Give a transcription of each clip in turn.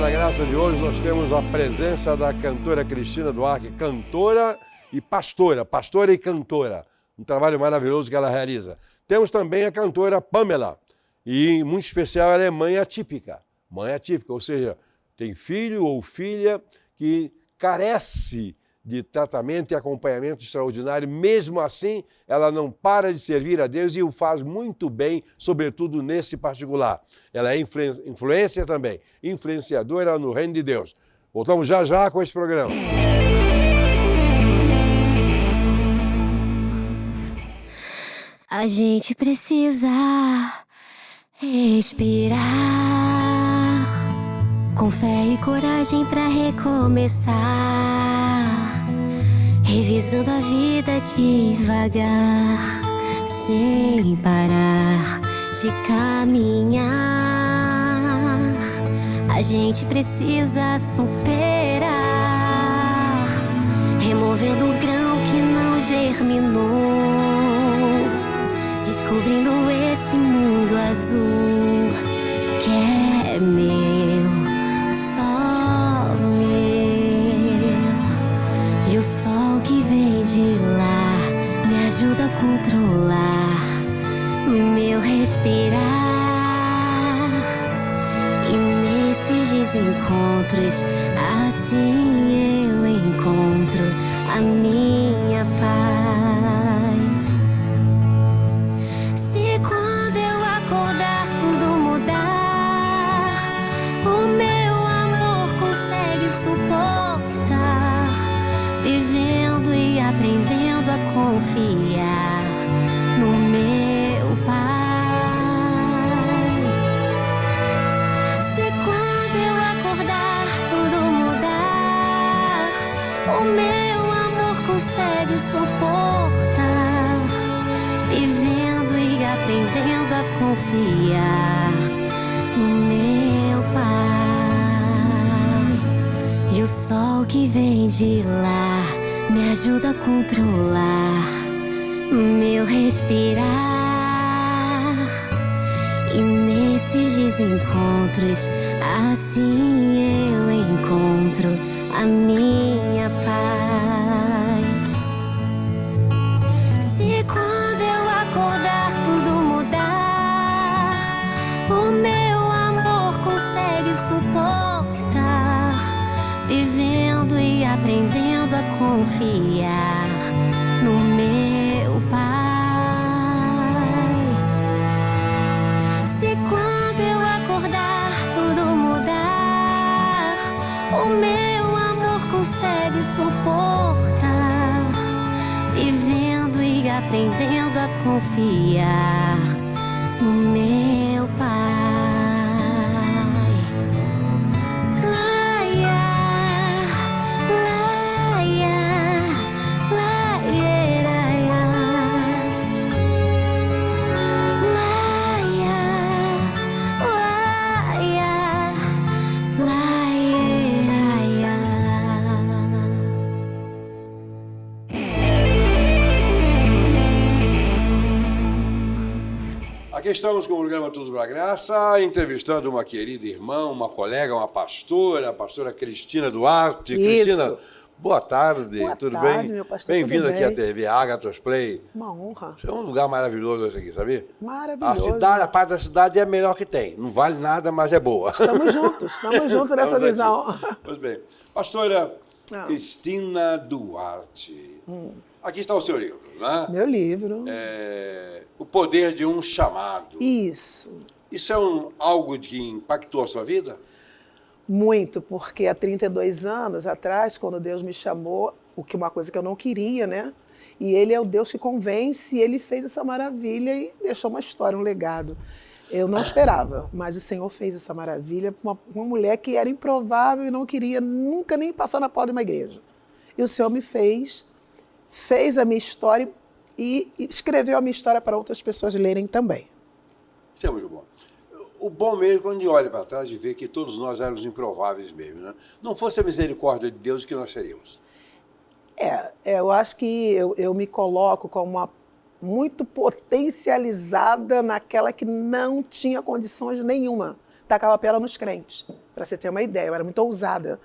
Pela Graça de hoje, nós temos a presença da cantora Cristina Duarte, cantora e pastora e cantora. Um trabalho maravilhoso que ela realiza. Temos também a cantora Pamela, e muito especial, ela é mãe atípica. Mãe atípica, ou seja, tem filho ou filha que carece de tratamento e acompanhamento extraordinário. Mesmo assim, ela não para de servir a Deus e o faz muito bem, sobretudo nesse particular. Ela é influência também, influenciadora no reino de Deus. Voltamos já já com esse programa. A gente precisa respirar com fé e coragem pra recomeçar, revisando a vida devagar, sem parar de caminhar. A gente precisa superar, removendo o grão que não germinou, descobrindo esse mundo azul que é meu, só meu. E o sol que vem de lá me ajuda a controlar meu respirar. E nesses desencontros, assim eu encontro a minha paz. Se quando eu acordar tudo mudar, o meu amor consegue suportar, vivendo e aprendendo a confiar no meu Pai. Se quando eu acordar tudo mudar, o meu amor consegue suportar, vivendo e aprendendo a confiar no meu Pai. E o sol que vem de lá me ajuda a controlar meu respirar. E nesses desencontros, assim eu encontro a minha paz. Se quando eu acordar tudo mudar, o meu amor consegue suportar, vivendo e aprendendo a confiar no meu Pai. Se quando eu acordar tudo mudar, o meu amor consegue suportar, vivendo e aprendendo a confiar no meu Pai. Aqui estamos com o programa Tudo Pela Graça, entrevistando uma querida irmã, uma colega, uma pastora, a pastora Cristina Duarte. Isso. Cristina, boa tarde, Boa tudo tarde, bem? meu pastor, Bem-vindo tudo aqui à bem? TV Agathos Play. Uma honra. É um lugar maravilhoso esse aqui, sabia? Maravilhoso. A parte da cidade é a melhor que tem. Não vale nada, mas é boa. Estamos juntos nessa Estamos visão. aqui. Pois bem. Pastora Ah. Cristina Duarte. Aqui está o seu livro, né? Meu livro. O Poder de um Chamado. Isso. Isso é algo que impactou a sua vida? Muito, porque há 32 anos atrás, quando Deus me chamou, uma coisa que eu não queria, né? E Ele é o Deus que convence, e Ele fez essa maravilha e deixou uma história, um legado. Eu não esperava, mas o Senhor fez essa maravilha para uma mulher que era improvável e não queria nunca nem passar na porta de uma igreja. E o Senhor me fez a minha história e escreveu a minha história para outras pessoas lerem também. Isso é muito bom. O bom mesmo, quando a gente olha para trás e vê que todos nós éramos improváveis mesmo, né? Não fosse a misericórdia de Deus, o que nós seríamos? Eu acho que eu me coloco como uma muito potencializada naquela que não tinha condições nenhuma. Tacava a pela nos crentes. para você ter uma ideia. Eu era muito ousada.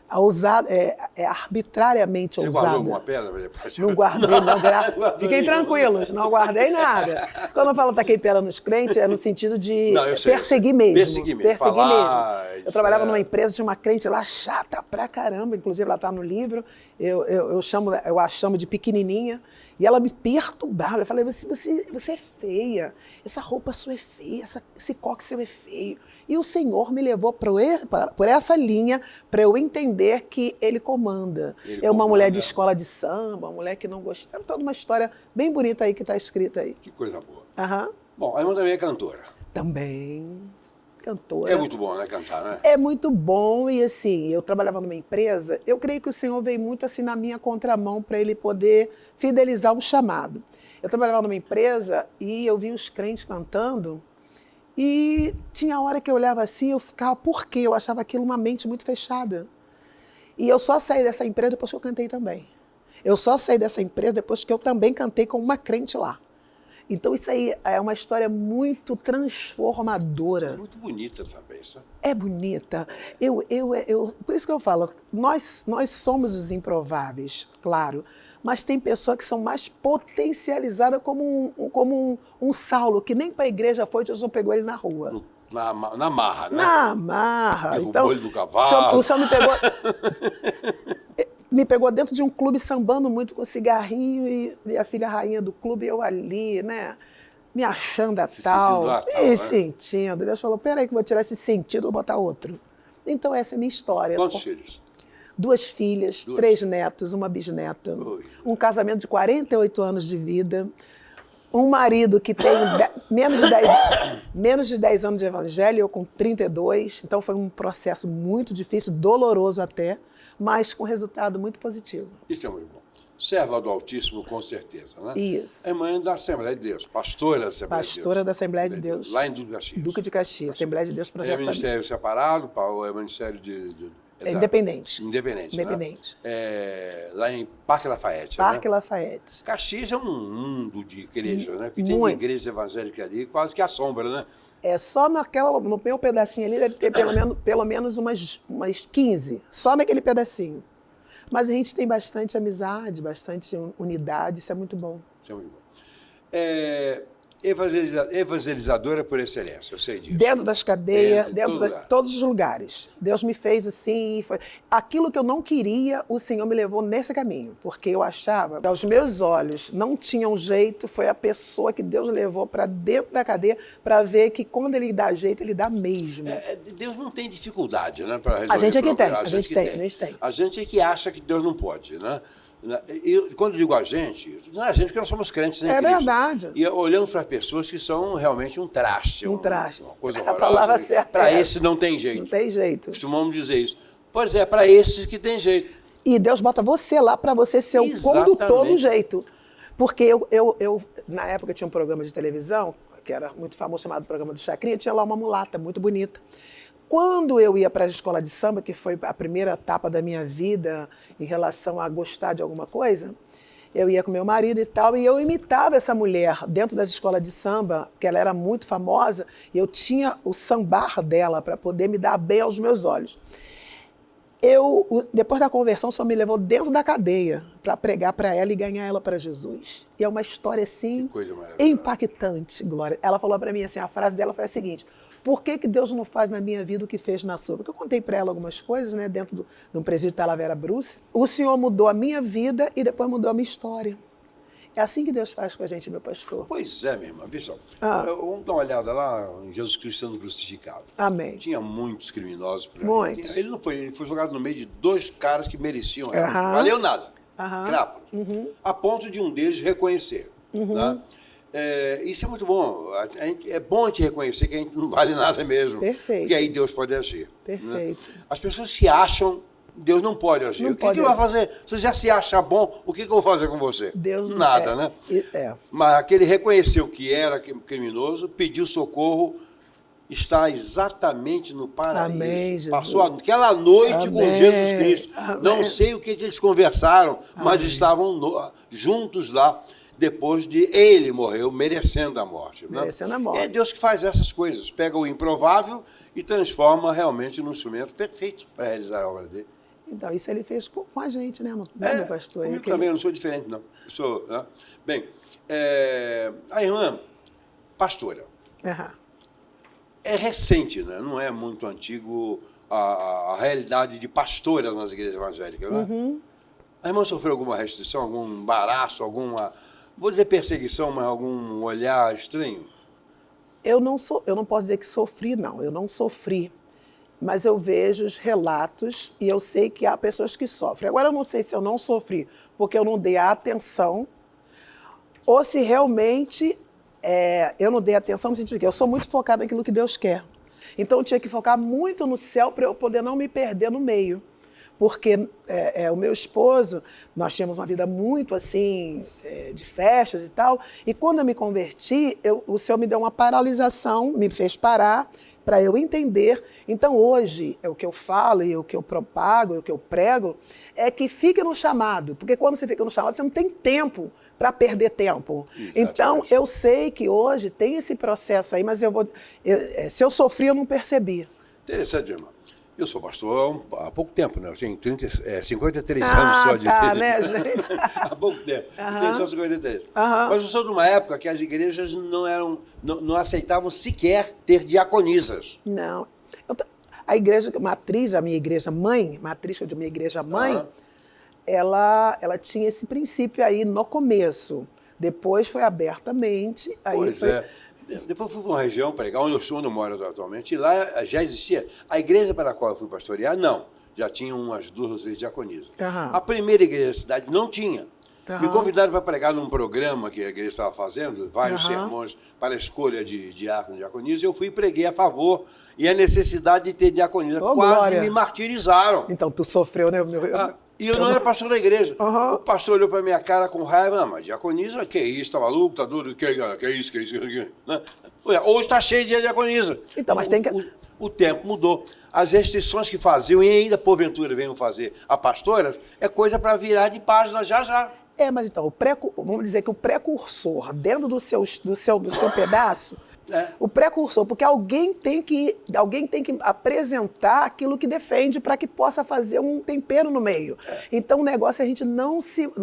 A ousada é arbitrariamente Você ousada. guardou alguma pedra? Não guardei, não. Fiquem tranquilos, não guardei nada. Quando eu falo taquei pedra nos crentes, é no sentido de perseguir mesmo. Perseguir mesmo. Falar, mesmo. Eu trabalhava numa empresa, tinha uma crente lá chata pra caramba, inclusive ela tá no livro, eu a chamo de pequenininha, e ela me perturbava. Eu falei, você é feia, essa roupa sua é feia, esse coque seu é feio. E o Senhor me levou por essa linha para eu entender que Ele comanda. Uma mulher de escola de samba, uma mulher que não gostava. Toda uma história bem bonita aí que está escrita aí. Que coisa boa. Aham. Bom, a irmã também é cantora. Também. Cantora. É muito bom, né, cantar, né? É muito bom e assim, eu trabalhava numa empresa, eu creio que o Senhor veio muito assim na minha contramão para Ele poder fidelizar o chamado. Eu trabalhava numa empresa e eu vi os crentes cantando. E tinha hora que eu olhava assim, eu ficava, por quê? Eu achava aquilo uma mente muito fechada. E eu só saí dessa empresa depois que eu cantei também. Eu só saí dessa empresa depois que eu também cantei com uma crente lá. Então isso aí é uma história muito transformadora. Muito bonita também, sabe? É bonita. Por isso que eu falo, nós somos os improváveis, claro. Mas tem pessoas que são mais potencializadas como um Saulo, que nem para a igreja foi, Jesus não pegou ele na rua. Na marra, né? Na marra. Então, o do cavalo. O senhor me pegou dentro de um clube sambando muito com cigarrinho e a filha rainha do clube, eu ali, né? Me achando a tal. Me sentindo. Deus falou, peraí que eu vou tirar esse sentido e vou botar outro. Então essa é a minha história. Quantos filhos? 2 filhas, 3 netos, uma bisneta, um casamento de 48 anos de vida, um marido que tem menos de 10 anos de evangelho, eu com 32, então foi um processo muito difícil, doloroso até, mas com resultado muito positivo. Isso é muito bom. Serva do Altíssimo, com certeza, né? Isso. É mãe da Assembleia de Deus, pastora da Assembleia de Deus. Pastora da Assembleia de Deus. Lá em Duque de Caxias. Duque de Caxias, Assembleia de Deus Projeto Família. É ministério separado, ou é ministério independente. Independente. Independente. Né? Lá em Parque Lafayette. Parque né? Lafayette. Caxias é um mundo de igreja, né? Que tem igreja evangélica ali, quase que assombra, né? É só no meu pedacinho ali deve ter pelo menos umas 15, só naquele pedacinho. Mas a gente tem bastante amizade, bastante unidade, isso é muito bom. Isso é muito bom. Evangelizadora por excelência, eu sei disso. Dentro das cadeias, dentro de todos os lugares. Deus me fez assim. Aquilo que eu não queria, o Senhor me levou nesse caminho. Porque eu achava que aos meus olhos não tinha um jeito, foi a pessoa que Deus levou para dentro da cadeia para ver que quando Ele dá jeito, Ele dá mesmo. Deus não tem dificuldade, né, para resolver. A gente é que tem, a gente tem. A gente é que acha que Deus não pode, né? E quando digo a gente, não é a gente porque nós somos crentes em Cristo. É verdade. E olhamos para pessoas que são realmente um traste. Um traste. Uma coisa horrorosa. A palavra certa. Para esse não tem jeito. Não tem jeito. Costumamos dizer isso. Pois é, para esses que tem jeito. E Deus bota você lá para você ser o condutor do jeito. Porque eu, na época, tinha um programa de televisão, que era muito famoso, chamado Programa do Chacrinha, tinha lá uma mulata muito bonita. Quando eu ia para a escola de samba, que foi a primeira etapa da minha vida em relação a gostar de alguma coisa, eu ia com meu marido e tal, e eu imitava essa mulher dentro das escolas de samba, que ela era muito famosa, e eu tinha o sambar dela para poder me dar bem aos meus olhos. Depois da conversão, o Senhor me levou dentro da cadeia para pregar para ela e ganhar ela para Jesus. E é uma história assim impactante, Glória. Ela falou para mim assim, a frase dela foi a seguinte: por que Deus não faz na minha vida o que fez na sua? Porque eu contei para ela algumas coisas, né, dentro de um presídio de Talavera Bruce. O Senhor mudou a minha vida e depois mudou a minha história. É assim que Deus faz com a gente, meu pastor. Pois é, minha irmã. Veja, vamos dar uma olhada lá em Jesus Cristo sendo crucificado. Amém. Tinha muitos criminosos por ali. Muitos. Ele foi jogado no meio de 2 caras que mereciam. Não valeu nada. Crápulo. A ponto de um deles reconhecer. Né? Isso é muito bom. É bom a gente reconhecer que a gente não vale nada mesmo. Perfeito. Porque aí Deus pode agir. Perfeito. Né? As pessoas se acham, Deus não pode agir. O que vai fazer? Se você já se acha bom, o que eu vou fazer com você? Deus não nada, né? Mas aquele reconheceu que era criminoso, pediu socorro, está exatamente no paraíso. Amém, Jesus. Passou aquela noite com Jesus Cristo. Amém. Não sei o que eles conversaram, mas estavam juntos lá. depois de ele morreu merecendo a morte. Merecendo a morte. É Deus que faz essas coisas, pega o improvável e transforma realmente num instrumento perfeito para realizar a obra dele. Então, isso ele fez com a gente, né, meu pastor? Comigo também, eu não sou diferente, não. Eu sou, né? Bem, a irmã, pastora, é recente, né? Não é muito antigo a realidade de pastora nas igrejas evangélicas, né? A irmã sofreu alguma restrição, algum embaraço, alguma, vou dizer perseguição, mas algum olhar estranho? Eu não posso dizer que sofri, não. Eu não sofri. Mas eu vejo os relatos e eu sei que há pessoas que sofrem. Agora, eu não sei se eu não sofri porque eu não dei a atenção ou se realmente eu não dei atenção no sentido de que eu sou muito focada naquilo que Deus quer. Então, eu tinha que focar muito no céu para eu poder não me perder no meio. Porque o meu esposo, nós tínhamos uma vida muito assim, de festas e tal, e quando eu me converti, o Senhor me deu uma paralisação, me fez parar para eu entender. Então hoje, o que eu falo e o que eu propago e o que eu prego é que fique no chamado, porque quando você fica no chamado, você não tem tempo para perder tempo. Exatamente. Então eu sei que hoje tem esse processo aí, mas se eu sofri, eu não percebi. Interessante, irmão. Eu sou pastor há pouco tempo, né? Eu tenho 53 anos só de vida. Né, gente? Há pouco tempo. Eu tenho só 53. Mas eu sou de uma época que as igrejas não aceitavam sequer ter diaconisas. Não. A igreja matriz, a minha igreja mãe, ela tinha esse princípio aí no começo. Depois foi abertamente. Depois fui para uma região pregar, onde eu moro atualmente, e lá já existia. A igreja para a qual eu fui pastorear, não. Já tinha umas 2 ou 3 diaconisas. A primeira igreja da cidade não tinha. Me convidaram para pregar num programa que a igreja estava fazendo, vários sermões para a escolha de diácono e diaconisa, e eu fui e preguei a favor e a necessidade de ter diaconisa. Quase glória. Me martirizaram. Então, tu sofreu, né? E eu não era pastor da igreja. O pastor olhou para minha cara com raiva. Não, mas diaconisa, que isso? Tá maluco? Tá doido? Que isso? Né? Hoje está cheio de diaconisa. Então, mas tem que... O tempo mudou. As restrições que faziam, e ainda porventura venham fazer a pastoras, é coisa para virar de página já. Mas então, vamos dizer que o precursor, dentro do seu pedaço, o precursor, porque alguém tem que apresentar aquilo que defende para que possa fazer um tempero no meio. Então, o negócio é a gente não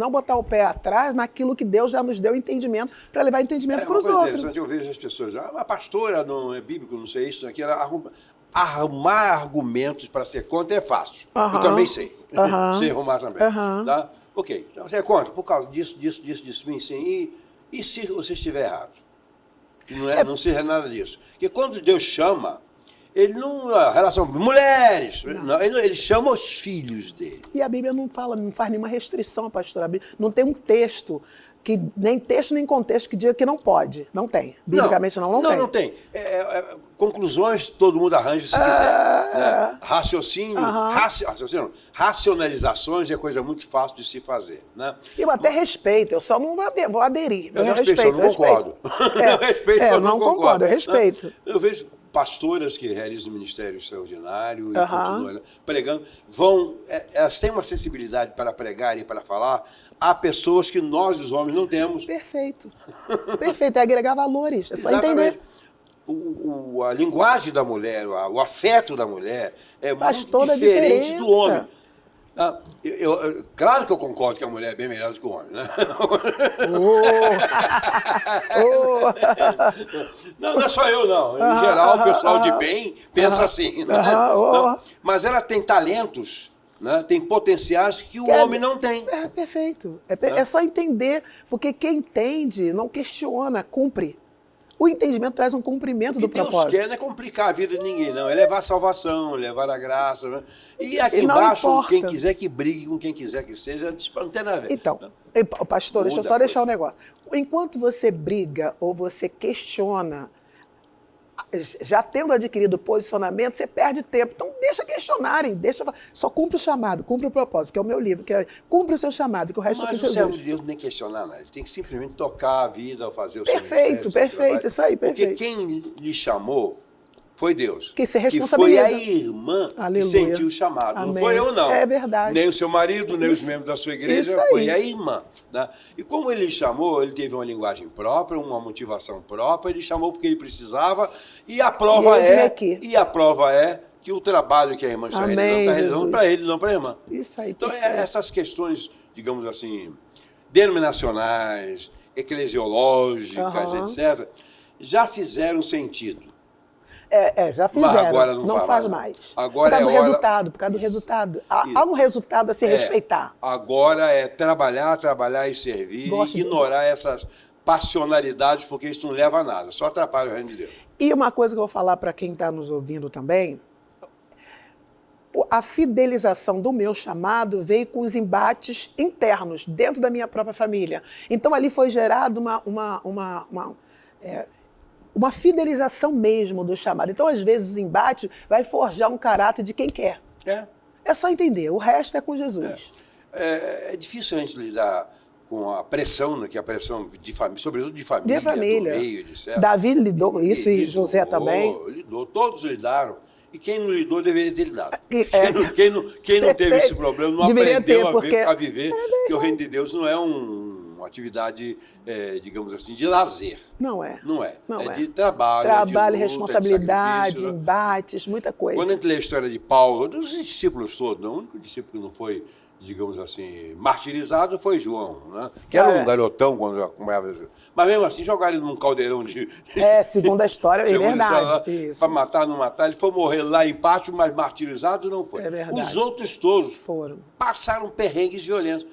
botar o pé atrás naquilo que Deus já nos deu entendimento para levar entendimento para os outros. Eu vejo as pessoas, a pastora não é bíblico, não sei isso, aquilo, arrumar argumentos para ser contra é fácil. Eu também sei. Sei arrumar também. Tá? Ok, então você é contra, por causa disso, sim. E se você estiver errado? Não seja nada disso. Porque quando Deus chama, ele não... relação com mulheres, não, ele chama os filhos dele. E a Bíblia não faz nenhuma restrição, pastor. Não tem um texto, nem texto nem contexto que diga que não pode. Não tem. Biblicamente não tem. Não tem. Conclusões todo mundo arranja se quiser. Né? Raciocínio, racionalizações é coisa muito fácil de se fazer. Né? Eu até respeito, eu só não vou aderir. Eu não concordo. Eu não concordo, eu respeito. Eu vejo pastoras que realizam ministério extraordinário e continuam pregando, elas têm uma sensibilidade para pregar e para falar a pessoas que nós, os homens, não temos. Perfeito. É agregar valores, é só entender. A linguagem da mulher, o afeto da mulher é faz muito diferente do homem. Claro que eu concordo que a mulher é bem melhor do que o homem, né? Não é só eu, não. Em geral, o pessoal de bem pensa assim. Né? Mas ela tem talentos, né? Tem potenciais que o homem não tem. Perfeito. É só entender, porque quem entende não questiona, cumpre. O entendimento traz um cumprimento do propósito. O que Deus quer não é complicar a vida de ninguém, não. É levar a salvação, levar a graça. Né? E aqui embaixo, quem quiser que brigue com quem quiser que seja, não tem nada a ver. Então, pastor, deixa eu só deixar um negócio. Enquanto você briga ou você questiona, já tendo adquirido posicionamento, você perde tempo. Então, deixa questionarem, só cumpre o chamado, cumpre o propósito, que é o meu livro, que é cumpre o seu chamado, que o resto é com Jesus. Mas o servo de Deus nem questionar nada, ele tem que simplesmente tocar a vida, fazer o seu ministério. Perfeito, isso aí, perfeito. Porque quem lhe chamou Foi Deus. Que se E responsabiliza. foi a irmã Aleluia. que sentiu o chamado. Amém. Não foi eu, não. É verdade. Nem o seu marido, nem os membros da sua igreja. Isso aí. Foi a irmã. Né? E como ele chamou, ele teve uma linguagem própria, uma motivação própria. Ele chamou porque ele precisava. E a prova é que o trabalho que a irmã está realizando para ele, não para a irmã. Isso aí. Então, essas questões, digamos assim, denominacionais, eclesiológicas, etc., já fizeram sentido. Já fizeram. Mas agora não faz mais. Agora por causa do resultado. Há um resultado a se respeitar. Agora é trabalhar e servir e ignorar essas passionalidades, porque isso não leva a nada, só atrapalha o reino de Deus. E uma coisa que eu vou falar para quem está nos ouvindo também, a fidelização do meu chamado veio com os embates internos, dentro da minha própria família. Então ali foi gerado uma fidelização mesmo do chamado. Então, às vezes, o embate vai forjar um caráter de quem quer. É só entender, o resto é com Jesus. É difícil a gente lidar com a pressão, né, que é a pressão de família, sobretudo de família, do meio, etc. Davi lidou com isso e José também. Todos lidaram. E quem não lidou deveria ter lidado. Quem não teve esse problema não aprendeu a viver, porque o reino de Deus não é uma atividade, digamos assim, de lazer. Não é. É de trabalho, de luta, responsabilidade, embates, muita coisa. Quando a gente lê a história de Paulo, dos discípulos todos, o único discípulo que não foi, digamos assim, martirizado foi João, né? Que era um garotão quando acompanhava Jesus. Mas mesmo assim, jogaram ele num caldeirão de... segundo a história, é verdade. Para matar, não matar. Ele foi morrer lá em pátio, mas martirizado não foi. É verdade. Os outros todos passaram perrengues violentos.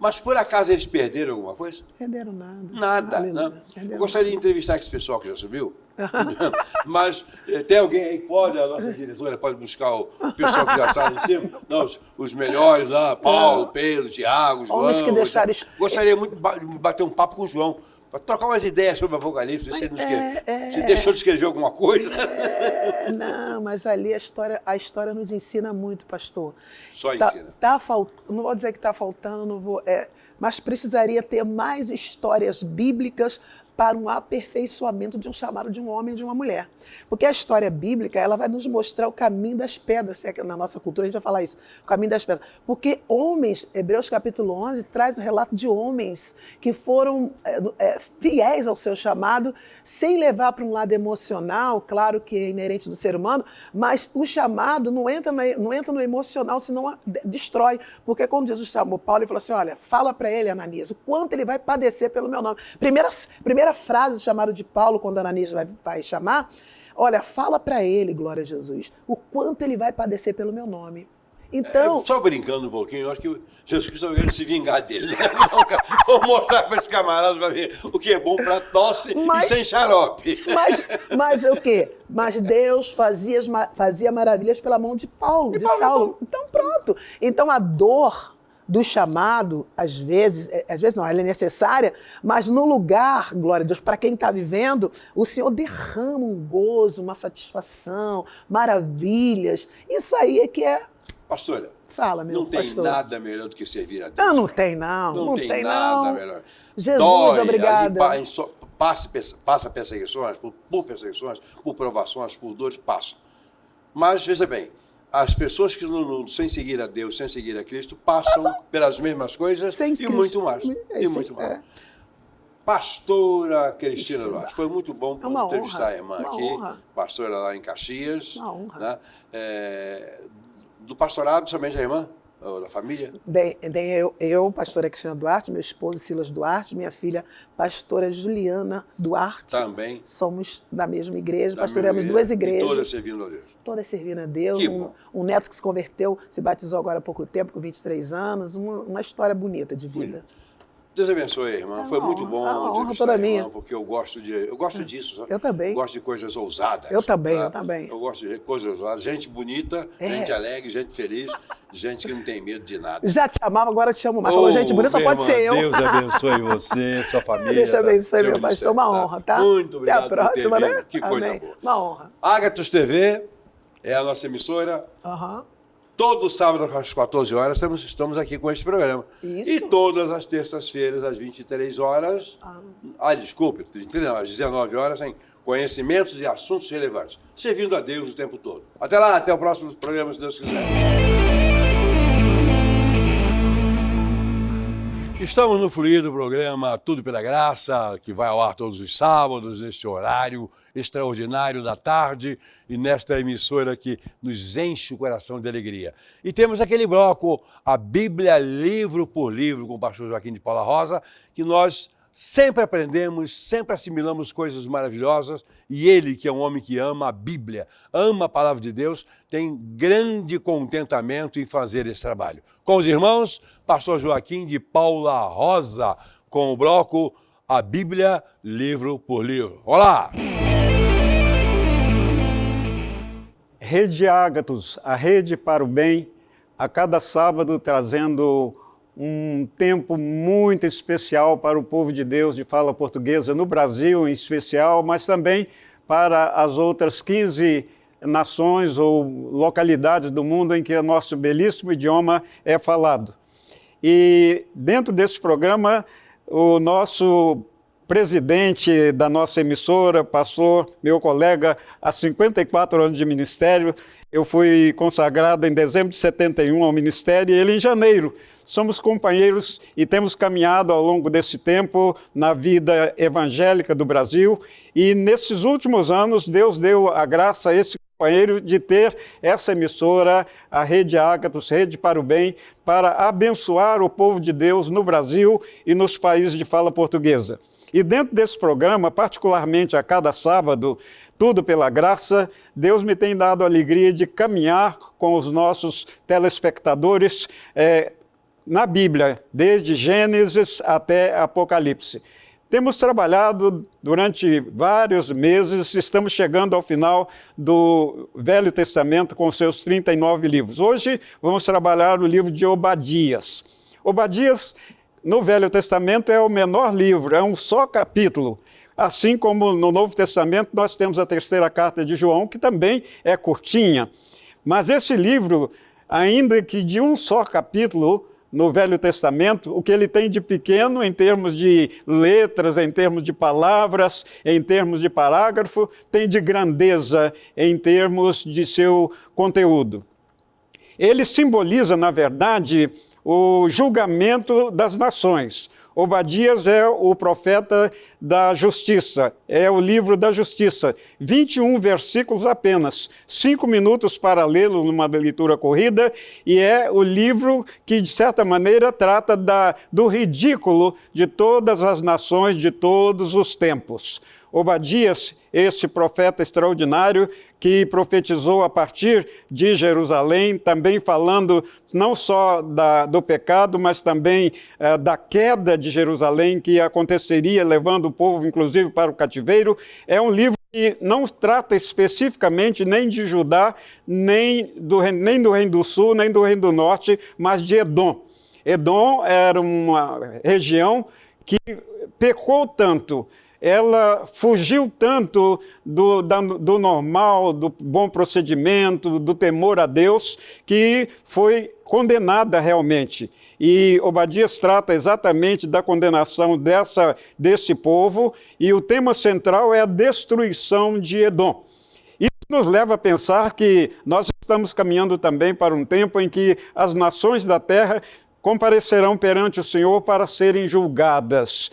Mas por acaso eles perderam alguma coisa? Perderam nada. Nada. Né? Eu gostaria de entrevistar esse pessoal que já subiu. Mas tem alguém aí que pode, a nossa diretora pode buscar o pessoal que já está em cima? Não, os melhores lá, Paulo, Pedro, Tiago, João. Homens que deixaram... Gostaria muito de bater um papo com o João, para trocar umas ideias sobre o Apocalipse. Você deixou de escrever alguma coisa? Não, mas ali a história nos ensina muito, pastor. Só ensina. Não vou dizer que está faltando, mas precisaria ter mais histórias bíblicas para um aperfeiçoamento de um chamado de um homem e de uma mulher. Porque a história bíblica, ela vai nos mostrar o caminho das pedras, na nossa cultura a gente vai falar isso, o caminho das pedras. Porque homens, Hebreus capítulo 11, traz o relato de homens que foram fiéis ao seu chamado, sem levar para um lado emocional, claro que é inerente do ser humano, mas o chamado não entra no emocional, senão destrói. Porque quando Jesus chamou Paulo, ele falou assim, olha, fala para ele, Ananias, o quanto ele vai padecer pelo meu nome. Primeira frase do chamado de Paulo, quando Ananias vai chamar, olha, fala para ele, glória a Jesus, o quanto ele vai padecer pelo meu nome. Então... Só brincando um pouquinho, eu acho que Jesus Cristo está querendo se vingar dele. Né? Vou mostrar para esse camarada para ver o que é bom para tosse e sem xarope. Mas o quê? Mas Deus fazia maravilhas pela mão de Paulo, de Saulo. Então pronto. Então a dor do chamado, às vezes não, ela é necessária, mas no lugar, glória a Deus, para quem está vivendo, o Senhor derrama um gozo, uma satisfação, maravilhas. Isso aí é que é... Pastora, fala, meu pastor. Não tem nada melhor do que servir a Deus. Não tem, não. Não tem nada melhor. Jesus, obrigada. Passa perseguições, por perseguições, por provações, por dores, passa. Mas, veja bem, as pessoas que sem seguir a Deus, sem seguir a Cristo, passam pelas mesmas coisas e muito mais. Muito mais. Pastora Cristina Duarte, foi muito bom entrevistar a irmã aqui, pastora lá em Caxias. Uma honra. Né? Do pastorado, somente a irmã? Ou da família? Eu, pastora Cristina Duarte, meu esposo Silas Duarte, minha filha, pastora Juliana Duarte. Também. Somos da mesma igreja, pastoramos duas igrejas. E todas servindo a Deus. Todas servindo a Deus. Um neto que se converteu, se batizou agora há pouco tempo, com 23 anos. Uma história bonita de vida. Deus abençoe, irmã. Foi muito bom entrevistar a irmã, porque eu gosto disso. Sabe? Eu também. Eu gosto de coisas ousadas. Eu também. Eu gosto de coisas ousadas. Gente bonita, gente alegre, gente feliz, gente que não tem medo de nada. Já te amava, agora te amo mais. Falou gente bonita, só pode ser eu. Deus abençoe você, sua família. Deus abençoe, meu pastor. Uma honra, tá? Muito obrigado. Até a próxima, né? Que coisa boa. Uma honra. Ágatos TV é a nossa emissora. Todo sábado às 14 horas estamos aqui com esse programa. Isso. E todas as terças-feiras às 23 horas, desculpe, às 19 horas, em conhecimentos e assuntos relevantes. Servindo a Deus o tempo todo. Até lá, até o próximo programa, se Deus quiser. Estamos no fluido programa Tudo pela Graça, que vai ao ar todos os sábados, neste horário extraordinário da tarde e nesta emissora que nos enche o coração de alegria. E temos aquele bloco, a Bíblia livro por livro, com o pastor Joaquim de Paula Rosa, que nós sempre aprendemos, sempre assimilamos coisas maravilhosas, e ele, que é um homem que ama a Bíblia, ama a palavra de Deus, tem grande contentamento em fazer esse trabalho. Com os irmãos, pastor Joaquim de Paula Rosa, com o bloco A Bíblia livro por livro. Olá! Rede Ágatos, a rede para o bem, a cada sábado trazendo um tempo muito especial para o povo de Deus de fala portuguesa no Brasil em especial, mas também para as outras 15 nações ou localidades do mundo em que o nosso belíssimo idioma é falado. E dentro desse programa, o nosso presidente da nossa emissora, pastor, meu colega, há 54 anos de ministério, eu fui consagrado em dezembro de 71 ao ministério e ele em janeiro. Somos companheiros e temos caminhado ao longo desse tempo na vida evangélica do Brasil e nesses últimos anos Deus deu a graça a esse companheiro de ter essa emissora, a Rede Ágatos, Rede para o Bem, para abençoar o povo de Deus no Brasil e nos países de fala portuguesa. E dentro desse programa, particularmente a cada sábado, Tudo pela Graça, Deus me tem dado a alegria de caminhar com os nossos telespectadores na Bíblia, desde Gênesis até Apocalipse. Temos trabalhado durante vários meses, estamos chegando ao final do Velho Testamento com seus 39 livros. Hoje vamos trabalhar o livro de Obadias. Obadias, no Velho Testamento, é o menor livro, é um só capítulo. Assim como no Novo Testamento nós temos a terceira carta de João, que também é curtinha. Mas esse livro, ainda que de um só capítulo, no Velho Testamento, o que ele tem de pequeno em termos de letras, em termos de palavras, em termos de parágrafo, tem de grandeza em termos de seu conteúdo. Ele simboliza, na verdade, o julgamento das nações. Obadias é o profeta da justiça, é o livro da justiça. 21 versículos apenas, 5 minutos para lê-lo numa leitura corrida, e é o livro que, de certa maneira, trata do ridículo de todas as nações de todos os tempos. Obadias, esse profeta extraordinário que profetizou a partir de Jerusalém, também falando não só do pecado, mas também da queda de Jerusalém, que aconteceria levando o povo, inclusive, para o cativeiro. É um livro que não trata especificamente nem de Judá, nem do Reino do Sul, nem do Reino do Norte, mas de Edom. Edom era uma região que pecou tanto, ela fugiu tanto do normal, do bom procedimento, do temor a Deus, que foi condenada realmente. E Obadias trata exatamente da condenação desse povo, e o tema central é a destruição de Edom. Isso nos leva a pensar que nós estamos caminhando também para um tempo em que as nações da terra comparecerão perante o Senhor para serem julgadas.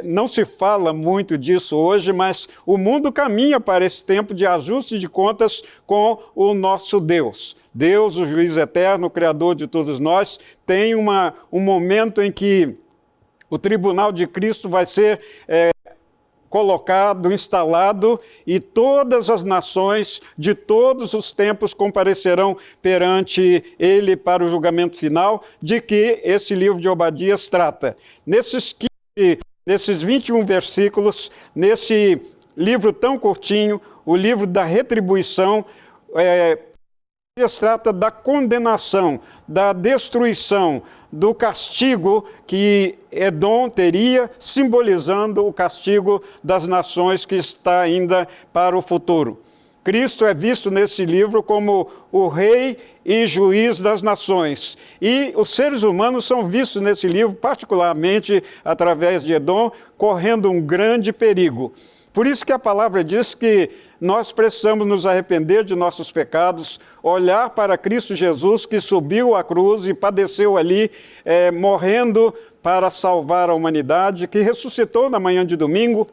Não se fala muito disso hoje, mas o mundo caminha para esse tempo de ajuste de contas com o nosso Deus. Deus, o juiz eterno, o Criador de todos nós, tem um momento em que o tribunal de Cristo vai ser colocado, instalado, e todas as nações de todos os tempos comparecerão perante ele para o julgamento final, de que esse livro de Obadias trata. Nesses 21 versículos, nesse livro tão curtinho, o livro da retribuição, Obadias trata da condenação, da destruição, do castigo que Edom teria, simbolizando o castigo das nações que está ainda para o futuro. Cristo é visto nesse livro como o rei e juiz das nações. E os seres humanos são vistos nesse livro, particularmente através de Edom, correndo um grande perigo. Por isso que a palavra diz que nós precisamos nos arrepender de nossos pecados, olhar para Cristo Jesus, que subiu à cruz e padeceu ali, morrendo para salvar a humanidade, que ressuscitou na manhã de domingo,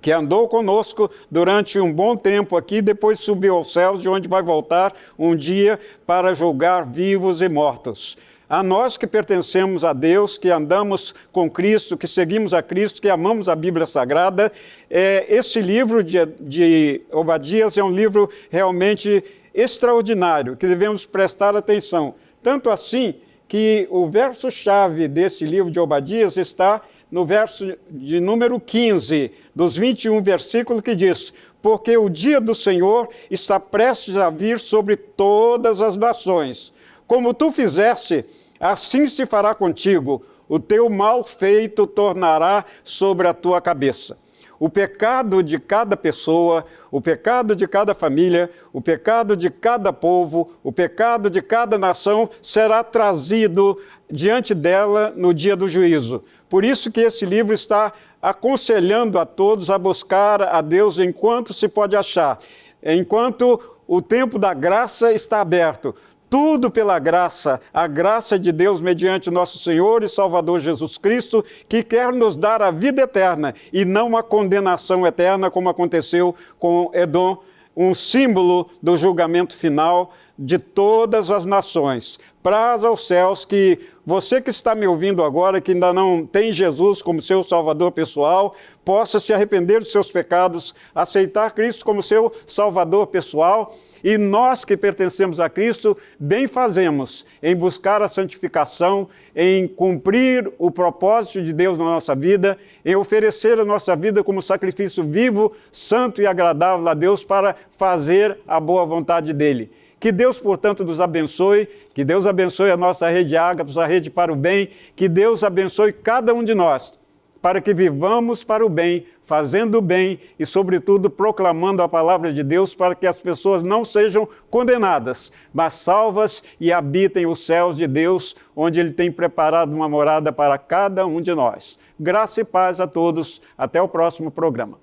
que andou conosco durante um bom tempo aqui, depois subiu aos céus, de onde vai voltar um dia para julgar vivos e mortos. A nós que pertencemos a Deus, que andamos com Cristo, que seguimos a Cristo, que amamos a Bíblia Sagrada, esse livro de Obadias é um livro realmente extraordinário, que devemos prestar atenção. Tanto assim que o verso-chave desse livro de Obadias está no verso de número 15, dos 21 versículos, que diz: porque o dia do Senhor está prestes a vir sobre todas as nações. Como tu fizeste, assim se fará contigo, o teu mal feito tornará sobre a tua cabeça. O pecado de cada pessoa, o pecado de cada família, o pecado de cada povo, o pecado de cada nação será trazido diante dela no dia do juízo. Por isso que esse livro está aconselhando a todos a buscar a Deus enquanto se pode achar, enquanto o tempo da graça está aberto. Tudo pela graça, a graça de Deus mediante nosso Senhor e Salvador Jesus Cristo, que quer nos dar a vida eterna e não a condenação eterna, como aconteceu com Edom, um símbolo do julgamento final de todas as nações. Praz aos céus que você que está me ouvindo agora, que ainda não tem Jesus como seu Salvador pessoal, possa se arrepender dos seus pecados, aceitar Cristo como seu Salvador pessoal. E nós que pertencemos a Cristo, bem fazemos em buscar a santificação, em cumprir o propósito de Deus na nossa vida, em oferecer a nossa vida como sacrifício vivo, santo e agradável a Deus para fazer a boa vontade dEle. Que Deus, portanto, nos abençoe, que Deus abençoe a nossa rede Ágatos, a rede para o bem, que Deus abençoe cada um de nós, para que vivamos para o bem, fazendo o bem e, sobretudo, proclamando a palavra de Deus para que as pessoas não sejam condenadas, mas salvas e habitem os céus de Deus, onde Ele tem preparado uma morada para cada um de nós. Graça e paz a todos. Até o próximo programa.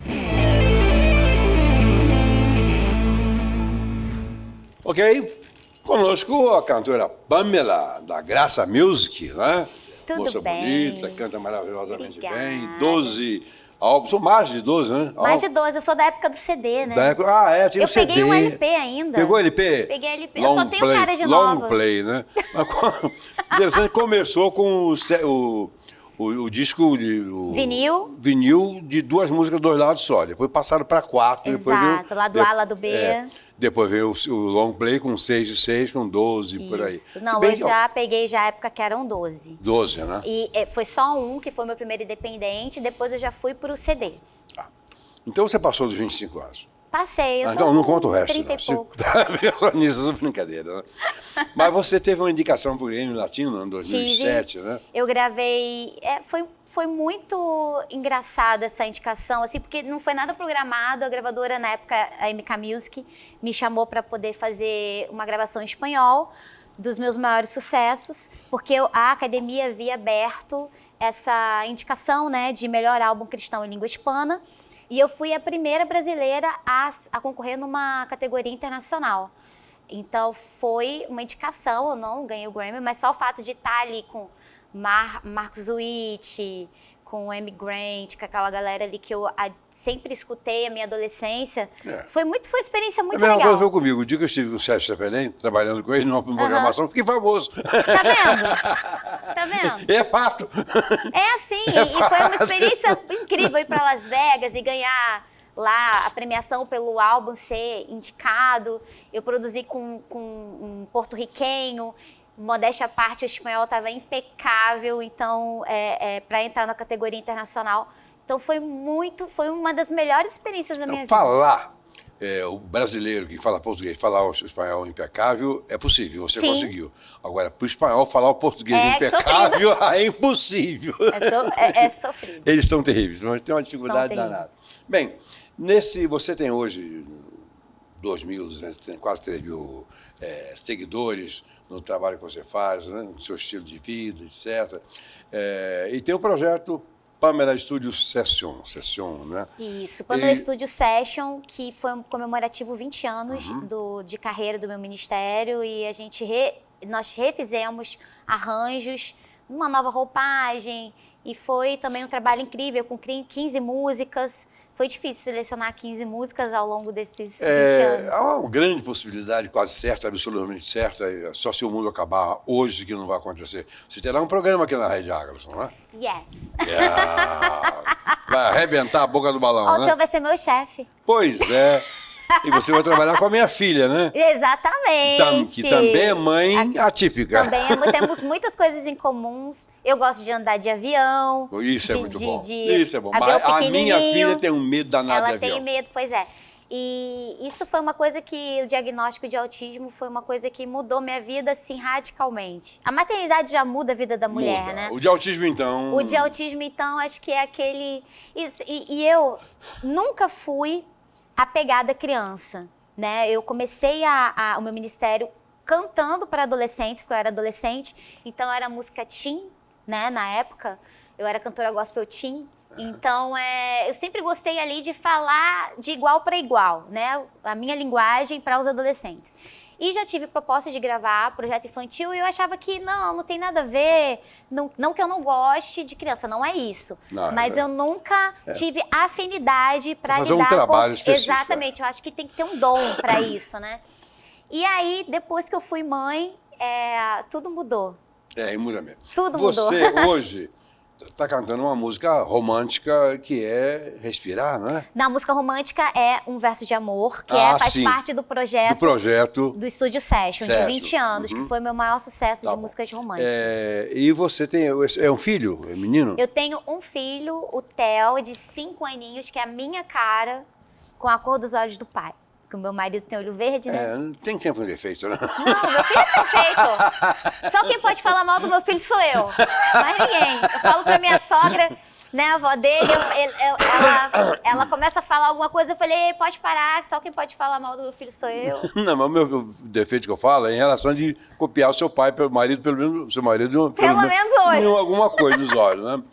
Ok? Conosco a cantora Pamela, da Graça Music, né? Tudo Moça bem. bonita, canta maravilhosamente Obrigada. bem. 12 álbuns, são mais de 12, né? Mais de 12, eu sou da época do CD, né? Da época, tinha Eu o CD. peguei um LP ainda. Pegou LP? Peguei LP, eu só tenho cara de long nova. play, né? Interessante, começou com o disco vinil de 2 músicas, 2 lados só. Depois passaram para 4. Exato, lado A, lado B. Depois veio o long play com 6 de 6, com 12, por aí. Isso. Não, Bem, eu já peguei a época que eram 12. 12, né? E foi só um, que foi meu primeiro independente, depois eu já fui pro CD. Então você passou dos 25 anos. Passei, eu tô Então não conta o com resto. 30 e não. poucos. Só nisso, brincadeira. Né? Mas você teve uma indicação para o Grammy Latino no ano 2007, né? Eu gravei... Foi muito engraçado essa indicação, assim, porque não foi nada programado. A gravadora, na época, a MK Music, me chamou para poder fazer uma gravação em espanhol dos meus maiores sucessos, porque a academia havia aberto essa indicação, né, de melhor álbum cristão em língua hispana. E eu fui a primeira brasileira a concorrer numa categoria internacional. Então, foi uma indicação, eu não ganhei o Grammy, mas só o fato de estar ali com Marcos Witt, com Amy Grant, com aquela galera ali que eu sempre escutei a minha adolescência, foi uma experiência muito legal. A mesma coisa foi comigo. O dia que eu estive com o Sérgio Chapelin, trabalhando com ele numa programação, fiquei famoso. Tá vendo? Tá vendo? É fato. É assim, e foi uma experiência incrível ir para Las Vegas e ganhar lá a premiação pelo álbum ser indicado. Eu produzi com um porto-riquenho, modéstia à parte, o espanhol estava impecável, então, para entrar na categoria internacional. Então, foi uma das melhores experiências da minha vida. Falar, o brasileiro que fala português, falar o espanhol impecável, é possível, você conseguiu. Agora, para o espanhol falar o português impecável, é impossível. É sofrido. Eles são terríveis, mas tem uma dificuldade danada. Bem, você tem hoje 2.200, quase 3.000 seguidores no trabalho que você faz, né? No seu estilo de vida, etc. E tem o projeto Pamela Studio Session, né? Isso, Pamela Studio Session, que foi um comemorativo 20 anos de carreira do meu ministério, e nós refizemos arranjos, uma nova roupagem, e foi também um trabalho incrível, com 15 músicas. Foi difícil selecionar 15 músicas ao longo desses 20 anos. Há uma grande possibilidade, quase certa, absolutamente certa, só se o mundo acabar hoje que não vai acontecer. Você terá um programa aqui na Rede Agros, não é? Yes. Vai arrebentar a boca do balão, O né? senhor vai ser meu chefe. Pois é. E você vai trabalhar com a minha filha, né? Exatamente. Que também é mãe atípica. Temos muitas coisas em comuns. Eu gosto de andar de avião. Isso é muito bom. Isso é bom. Avião Mas a minha pequenininho. filha tem um medo danado de Ela avião. tem medo, pois é. E isso foi uma coisa que o diagnóstico de autismo foi uma coisa que mudou minha vida, assim, radicalmente. A maternidade já muda a vida da mulher, Muda. né? O de autismo, então... O de autismo, então, acho que é aquele... E eu nunca fui apegada à criança, né? Eu comecei o meu ministério cantando para adolescentes, porque eu era adolescente, então era música teen, né? Na época, eu era cantora gospel teen. Então, eu sempre gostei ali de falar de igual para igual, né? A minha linguagem para os adolescentes. E já tive proposta de gravar projeto infantil e eu achava que não tem nada a ver, não que eu não goste de criança, não é isso. Não, mas eu nunca tive afinidade para fazer lidar um trabalho com... específico. Exatamente, eu acho que tem que ter um dom para isso, né? E aí, depois que eu fui mãe, tudo mudou. E muda mesmo. Tudo mudou. Você, hoje, está cantando uma música romântica que é Respirar, não é? Na música romântica é um verso de amor, que faz sim. parte do projeto... Do projeto. Do Estúdio Session, de Certo. 20 anos, que foi meu maior sucesso Tá de bom. músicas românticas. E você tem... É um filho? É menino? Eu tenho um filho, o Theo, de 5 aninhos, que é a minha cara, com a cor dos olhos do pai. Porque o meu marido tem olho verde, né? Tem sempre um defeito, né? Não, meu filho é perfeito. Só quem pode falar mal do meu filho sou eu. Mais ninguém. Eu falo pra minha sogra, né, a avó dele, ela começa a falar alguma coisa, eu falei, pode parar, só quem pode falar mal do meu filho sou eu. Não, mas o meu defeito que eu falo é em relação de copiar o seu pai, pelo marido, pelo menos o seu marido... Pelo menos hoje. Alguma coisa nos olhos, né?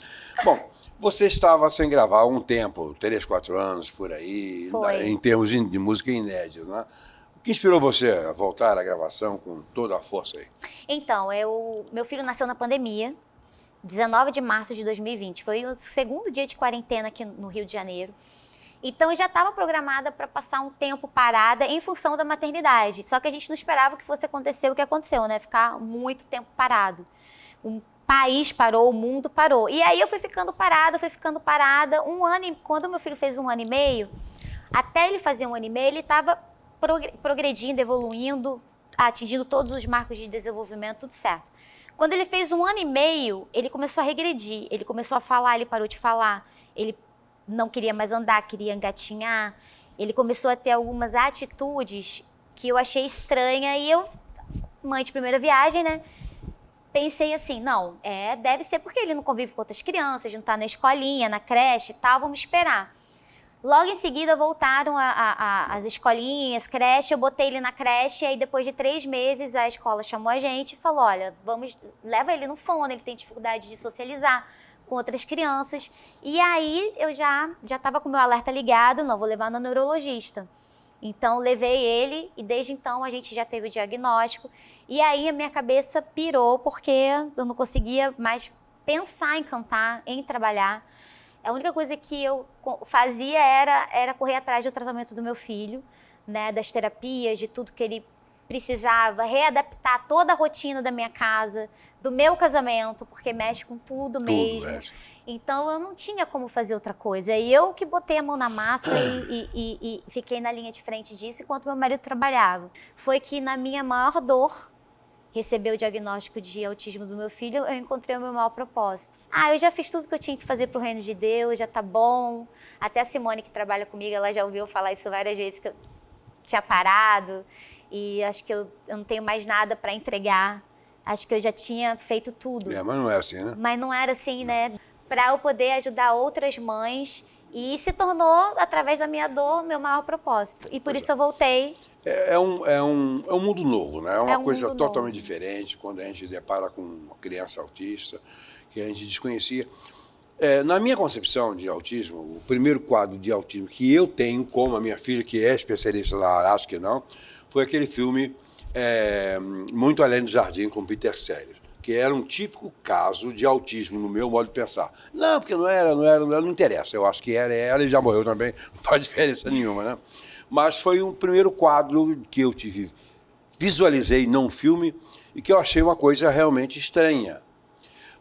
Bom, você estava sem gravar há um tempo, 3, 4 anos, por aí, Foi. em termos de música inédita, né? O que inspirou você a voltar à gravação com toda a força aí? Então, meu filho nasceu na pandemia, 19 de março de 2020. Foi o segundo dia de quarentena aqui no Rio de Janeiro. Então, eu já estava programada para passar um tempo parada em função da maternidade. Só que a gente não esperava que fosse acontecer o que aconteceu, né? Ficar muito tempo parado. O país parou, o mundo parou. E aí eu fui ficando parada. Quando meu filho fez 1 ano e meio, até ele fazer 1 ano e meio, ele estava progredindo, evoluindo, atingindo todos os marcos de desenvolvimento, tudo certo. Quando ele fez 1 ano e meio, ele começou a regredir, ele começou a falar, ele parou de falar, ele não queria mais andar, queria engatinhar, ele começou a ter algumas atitudes que eu achei estranha e eu, mãe de primeira viagem, né, pensei assim, não, deve ser porque ele não convive com outras crianças, não está na escolinha, na creche e tal, vamos esperar. Logo em seguida voltaram as escolinhas, creche, eu botei ele na creche, e aí depois de 3 meses a escola chamou a gente e falou, olha, leva ele no fono, ele tem dificuldade de socializar com outras crianças. E aí eu já estava com o meu alerta ligado, não, vou levar no neurologista. Então levei ele e desde então a gente já teve o diagnóstico. E aí a minha cabeça pirou porque eu não conseguia mais pensar em cantar, em trabalhar. A única coisa que eu fazia era correr atrás do tratamento do meu filho, né, das terapias, de tudo que ele precisava, readaptar toda a rotina da minha casa, do meu casamento, porque mexe com tudo mesmo. Mexe. Então eu não tinha como fazer outra coisa. E eu que botei a mão na massa e fiquei na linha de frente disso enquanto meu marido trabalhava. Foi que na minha maior dor, receber o diagnóstico de autismo do meu filho, eu encontrei o meu maior propósito. Eu já fiz tudo que eu tinha que fazer pro reino de Deus, já tá bom. Até a Simone, que trabalha comigo, ela já ouviu falar isso várias vezes, que eu tinha parado e acho que eu não tenho mais nada para entregar. Acho que eu já tinha feito tudo. Mas não é assim, né? Mas não era assim, né? Para eu poder ajudar outras mães E se tornou, através da minha dor, meu maior propósito. E por isso eu voltei. É um mundo novo, né? É uma um coisa mundo totalmente novo. diferente quando a gente depara com uma criança autista que a gente desconhecia. Na minha concepção de autismo, o primeiro quadro de autismo que eu tenho, como a minha filha, que é especialista lá, acho que não, foi aquele filme Muito Além do Jardim, com Peter Sellers, que era um típico caso de autismo, no meu modo de pensar. Não, porque não interessa, eu acho que era ela e já morreu também, não faz diferença nenhuma, né? Mas foi um primeiro quadro que eu visualizei num filme e que eu achei uma coisa realmente estranha.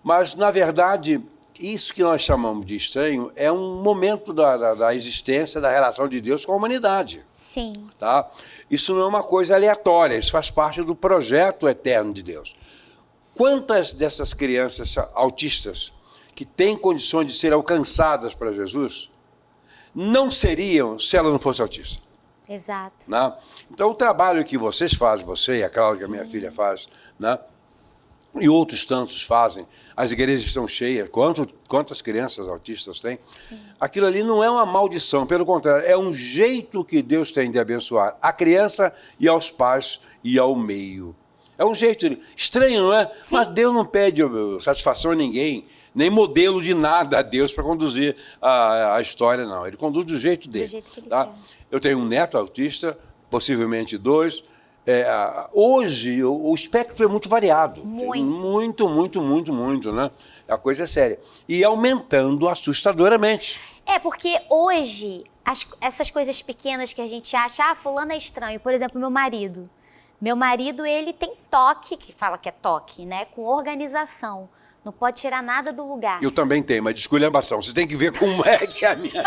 Mas, na verdade, isso que nós chamamos de estranho é um momento da existência, da relação de Deus com a humanidade. Sim. Tá? Isso não é uma coisa aleatória, isso faz parte do projeto eterno de Deus. Quantas dessas crianças autistas que têm condições de ser alcançadas para Jesus não seriam se ela não fosse autista? Exato. Né? Então, o trabalho que vocês fazem, você e a Cláudia, que a minha filha faz, né? E outros tantos fazem, as igrejas estão cheias, quantas crianças autistas tem? Sim. Aquilo ali não é uma maldição, pelo contrário, é um jeito que Deus tem de abençoar a criança e aos pais e ao meio. É um jeito estranho, não é? Sim. Mas Deus não pede satisfação a ninguém, nem modelo de nada a Deus para conduzir a história, não. Ele conduz do jeito dele. Do jeito que ele tá? quer. Eu tenho um neto autista, possivelmente 2. Hoje, o espectro é muito variado. Muito. Muito, né? A coisa é séria. E aumentando assustadoramente. Porque hoje, essas coisas pequenas que a gente acha, fulano é estranho. Por exemplo, meu marido. Meu marido, ele tem toque, que fala que é toque, né? Com organização. Não pode tirar nada do lugar. Eu também tenho, mas de esculhambação. Você tem que ver como é que é a minha...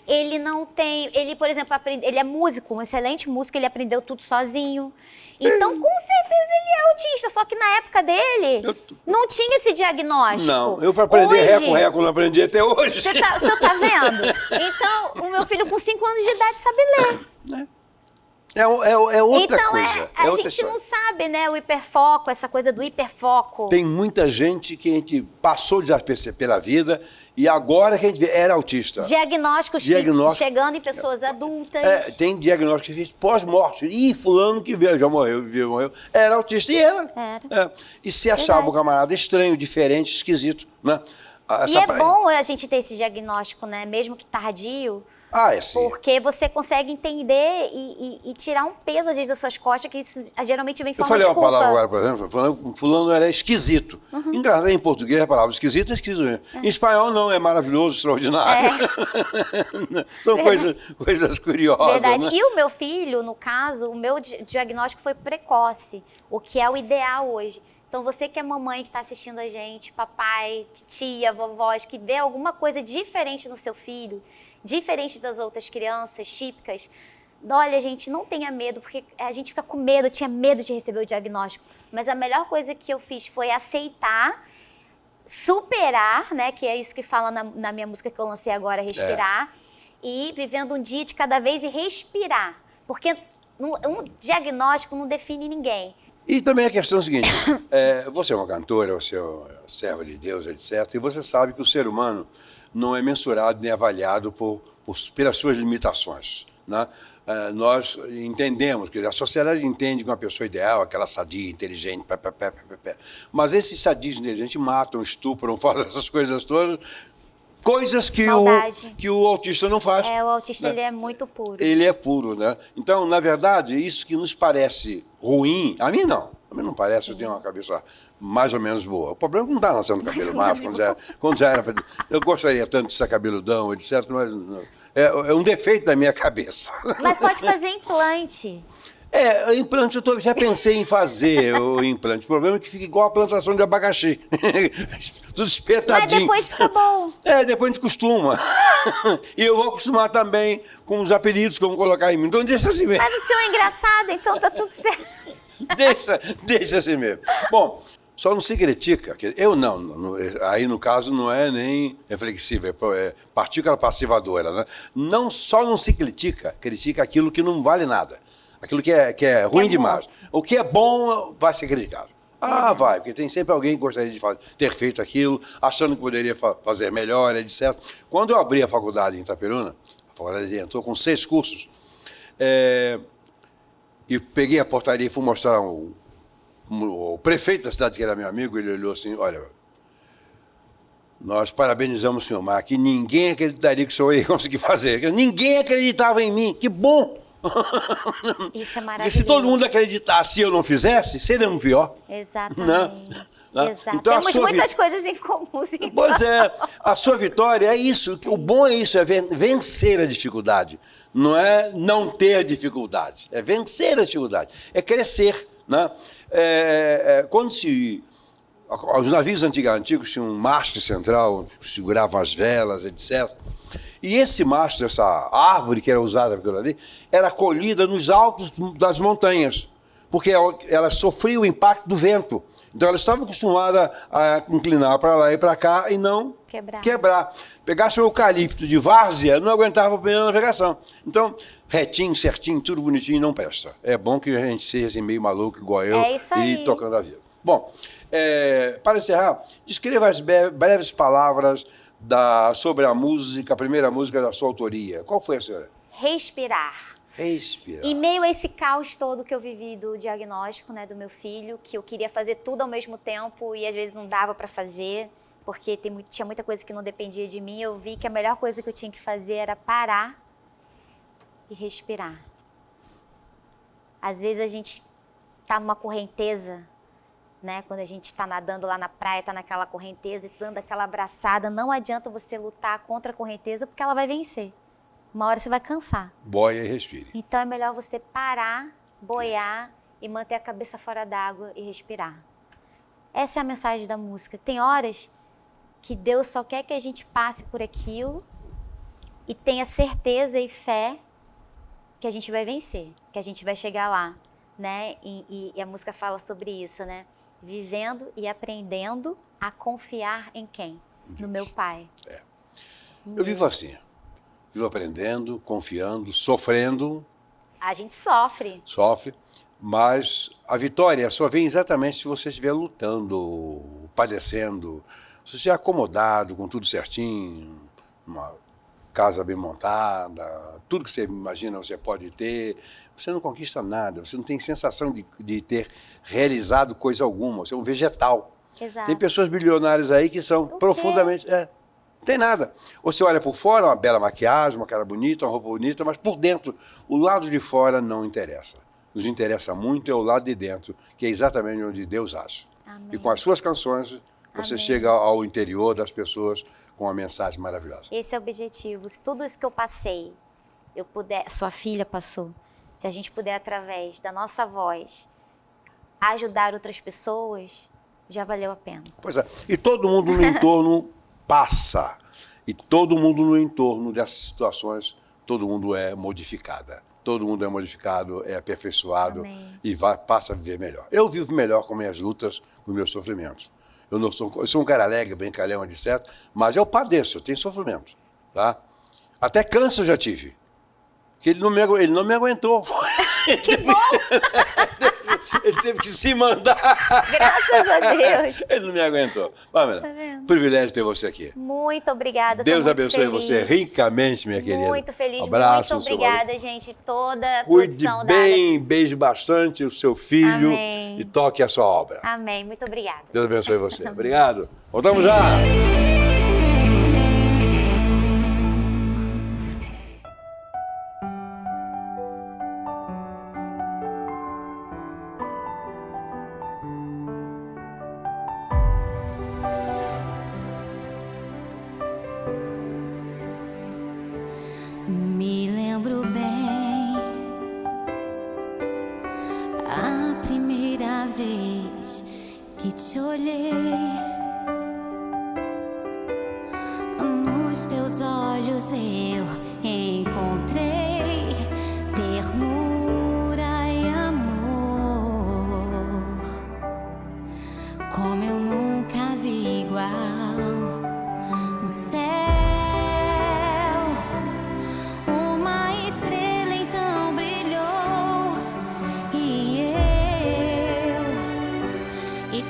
Ele não tem... Ele, por exemplo, ele é músico, um excelente músico, ele aprendeu tudo sozinho. Então, com certeza, ele é autista. Só que na época dele, não tinha esse diagnóstico. Não, eu para aprender Hoje, reco não aprendi até hoje. Você tá vendo? Então, o meu filho com 5 anos de idade sabe ler. É outra então, coisa. a outra gente história. não sabe, né? O hiperfoco, essa coisa do hiperfoco. Tem muita gente que a gente passou desapercebido pela vida e agora que a gente vê, era autista. Diagnósticos chegando em pessoas adultas. Tem diagnóstico que fez pós-morte. Ih, fulano que veio, já morreu, era autista e era. E se achava o camarada estranho, diferente, esquisito. Né? E é bom a gente ter esse diagnóstico, né? Mesmo que tardio. É sim. Porque você consegue entender e tirar um peso, às vezes, das suas costas, que isso geralmente vem em Eu forma de falei culpa. uma palavra agora, por exemplo, fulano era esquisito. Engraçado, em português a palavra esquisito é esquisito mesmo. Em espanhol não, é maravilhoso, extraordinário. São coisas curiosas. Verdade. Né? E o meu filho, no caso, o meu diagnóstico foi precoce, o que é o ideal hoje. Então, você que é mamãe que está assistindo a gente, papai, tia, vovós, que vê alguma coisa diferente no seu filho, diferente das outras crianças típicas, olha, gente, não tenha medo, porque a gente fica com medo, eu tinha medo de receber o diagnóstico. Mas a melhor coisa que eu fiz foi aceitar, superar, né, que é isso que fala na minha música que eu lancei agora, Respirar, e vivendo um dia de cada vez e respirar. Porque um diagnóstico não define ninguém. E também a questão é a seguinte, você é uma cantora, você é uma serva de Deus, etc. E você sabe que o ser humano não é mensurado nem avaliado pelas suas limitações. Né? Nós entendemos, que a sociedade entende que uma pessoa ideal, aquela sadia, inteligente, mas esses sadios inteligentes matam, estupram, fazem essas coisas todas, coisas que o autista não faz. O autista, né? ele é muito puro. Ele é puro, né? Então, na verdade, isso que nos parece ruim, a mim não parece, eu tenho uma cabeça mais ou menos boa. O problema é que não está nascendo cabelo macho, quando já era. Eu gostaria tanto de ser cabeludão, etc., mas é um defeito da minha cabeça. Mas pode fazer implante. Implante, eu já pensei em fazer o implante. O problema é que fica igual a plantação de abacaxi. Tudo espetadinho. Mas depois fica bom. Depois a gente costuma. E eu vou acostumar também com os apelidos que vão colocar em mim. Então deixa assim mesmo. Mas o senhor é engraçado, então tá tudo certo. Deixa assim mesmo. Bom, só não se critica. Eu não. Aí, no caso, não é nem reflexiva, é partícula passivadora. Né? Só não se critica aquilo que não vale nada. Aquilo que é ruim demais. O que é bom vai ser criticado. Ah, vai, porque tem sempre alguém que gostaria de ter feito aquilo, achando que poderia fazer melhor, etc. Quando eu abri a faculdade em Itaperuna, a faculdade entrou com 6 cursos, e peguei a portaria e fui mostrar o prefeito da cidade, que era meu amigo, ele olhou assim, olha, nós parabenizamos o senhor, mas que ninguém acreditaria que o senhor ia conseguir fazer. Ninguém acreditava em mim, que bom! Isso é maravilhoso. Porque se todo mundo acreditasse e eu não fizesse, seria um pior. Exatamente. Né? Exato. Então, Temos muitas coisas em comum. Então. Pois é, a sua vitória é isso. O bom é isso, é vencer a dificuldade. Não é não ter dificuldade, é vencer a dificuldade, é crescer. Né? Quando os navios antigos tinham um mastro central, seguravam as velas, etc. E esse mastro, essa árvore que era usada para aquilo ali, era colhida nos altos das montanhas, porque ela sofria o impacto do vento. Então ela estava acostumada a inclinar para lá e para cá e não quebrar. Pegasse o eucalipto de várzea, não aguentava a primeira navegação. Então, retinho, certinho, tudo bonitinho, não presta. É bom que a gente seja assim, meio maluco, igual eu, e tocando a vida. Bom, para encerrar, descreva as breves palavras sobre a música, a primeira música da sua autoria. Qual foi a senhora? Respirar. Respirar. Em meio a esse caos todo que eu vivi do diagnóstico, né, do meu filho, que eu queria fazer tudo ao mesmo tempo e às vezes não dava para fazer, porque tinha muita coisa que não dependia de mim, eu vi que a melhor coisa que eu tinha que fazer era parar e respirar. Às vezes a gente tá numa correnteza, né? Quando a gente está nadando lá na praia, está naquela correnteza e dando aquela abraçada, não adianta você lutar contra a correnteza porque ela vai vencer. Uma hora você vai cansar. Boia e respire. Então é melhor você parar, boiar e manter a cabeça fora d'água e respirar. Essa é a mensagem da música. Tem horas que Deus só quer que a gente passe por aquilo e tenha certeza e fé que a gente vai vencer, que a gente vai chegar lá, né? E a música fala sobre isso, né? Vivendo e aprendendo a confiar em quem? No meu Pai. Eu vivo assim. Vivo aprendendo, confiando, sofrendo. A gente sofre. Sofre, mas a vitória só vem exatamente se você estiver lutando, padecendo, se você estiver acomodado, com tudo certinho, uma casa bem montada, tudo que você imagina você pode ter. Você não conquista nada, você não tem sensação de ter realizado coisa alguma, você é um vegetal. Exato. Tem pessoas bilionárias aí que são profundamente... não tem nada. Você olha por fora, uma bela maquiagem, uma cara bonita, uma roupa bonita, mas por dentro, o lado de fora não interessa. Nos interessa muito é o lado de dentro, que é exatamente onde Deus age. Amém. E com as suas canções, você chega ao interior das pessoas com uma mensagem maravilhosa. Esse é o objetivo. Se tudo isso que eu passei, eu puder, sua filha passou, se a gente puder, através da nossa voz, ajudar outras pessoas, já valeu a pena. Pois é. E todo mundo no entorno passa. E todo mundo no entorno dessas situações, todo mundo é modificada. Todo mundo é modificado, é aperfeiçoado. Amém. E passa a viver melhor. Eu vivo melhor com minhas lutas, com meus sofrimentos. Eu sou um cara alegre, brincalhão, etc. Mas eu padeço, eu tenho sofrimento. Tá? Até câncer eu já tive. Que ele não me aguentou. Que bom! Ele teve que se mandar. Graças a Deus. Ele não me aguentou. Pamela, Tá vendo? privilégio ter você aqui. Muito obrigada. Deus tô muito abençoe feliz. você ricamente, minha querida. Muito feliz, Abraço, muito obrigada, gente. Toda a Cuide produção bem, beije bastante o seu filho. Amém. E toque a sua obra. Amém, muito obrigada. Deus abençoe você. Obrigado. Voltamos já. Me lembro bem a primeira vez que te olhei. Nos teus olhos eu encontrei ternura e amor, como eu nunca vi igual no céu. Uma estrela então brilhou e eu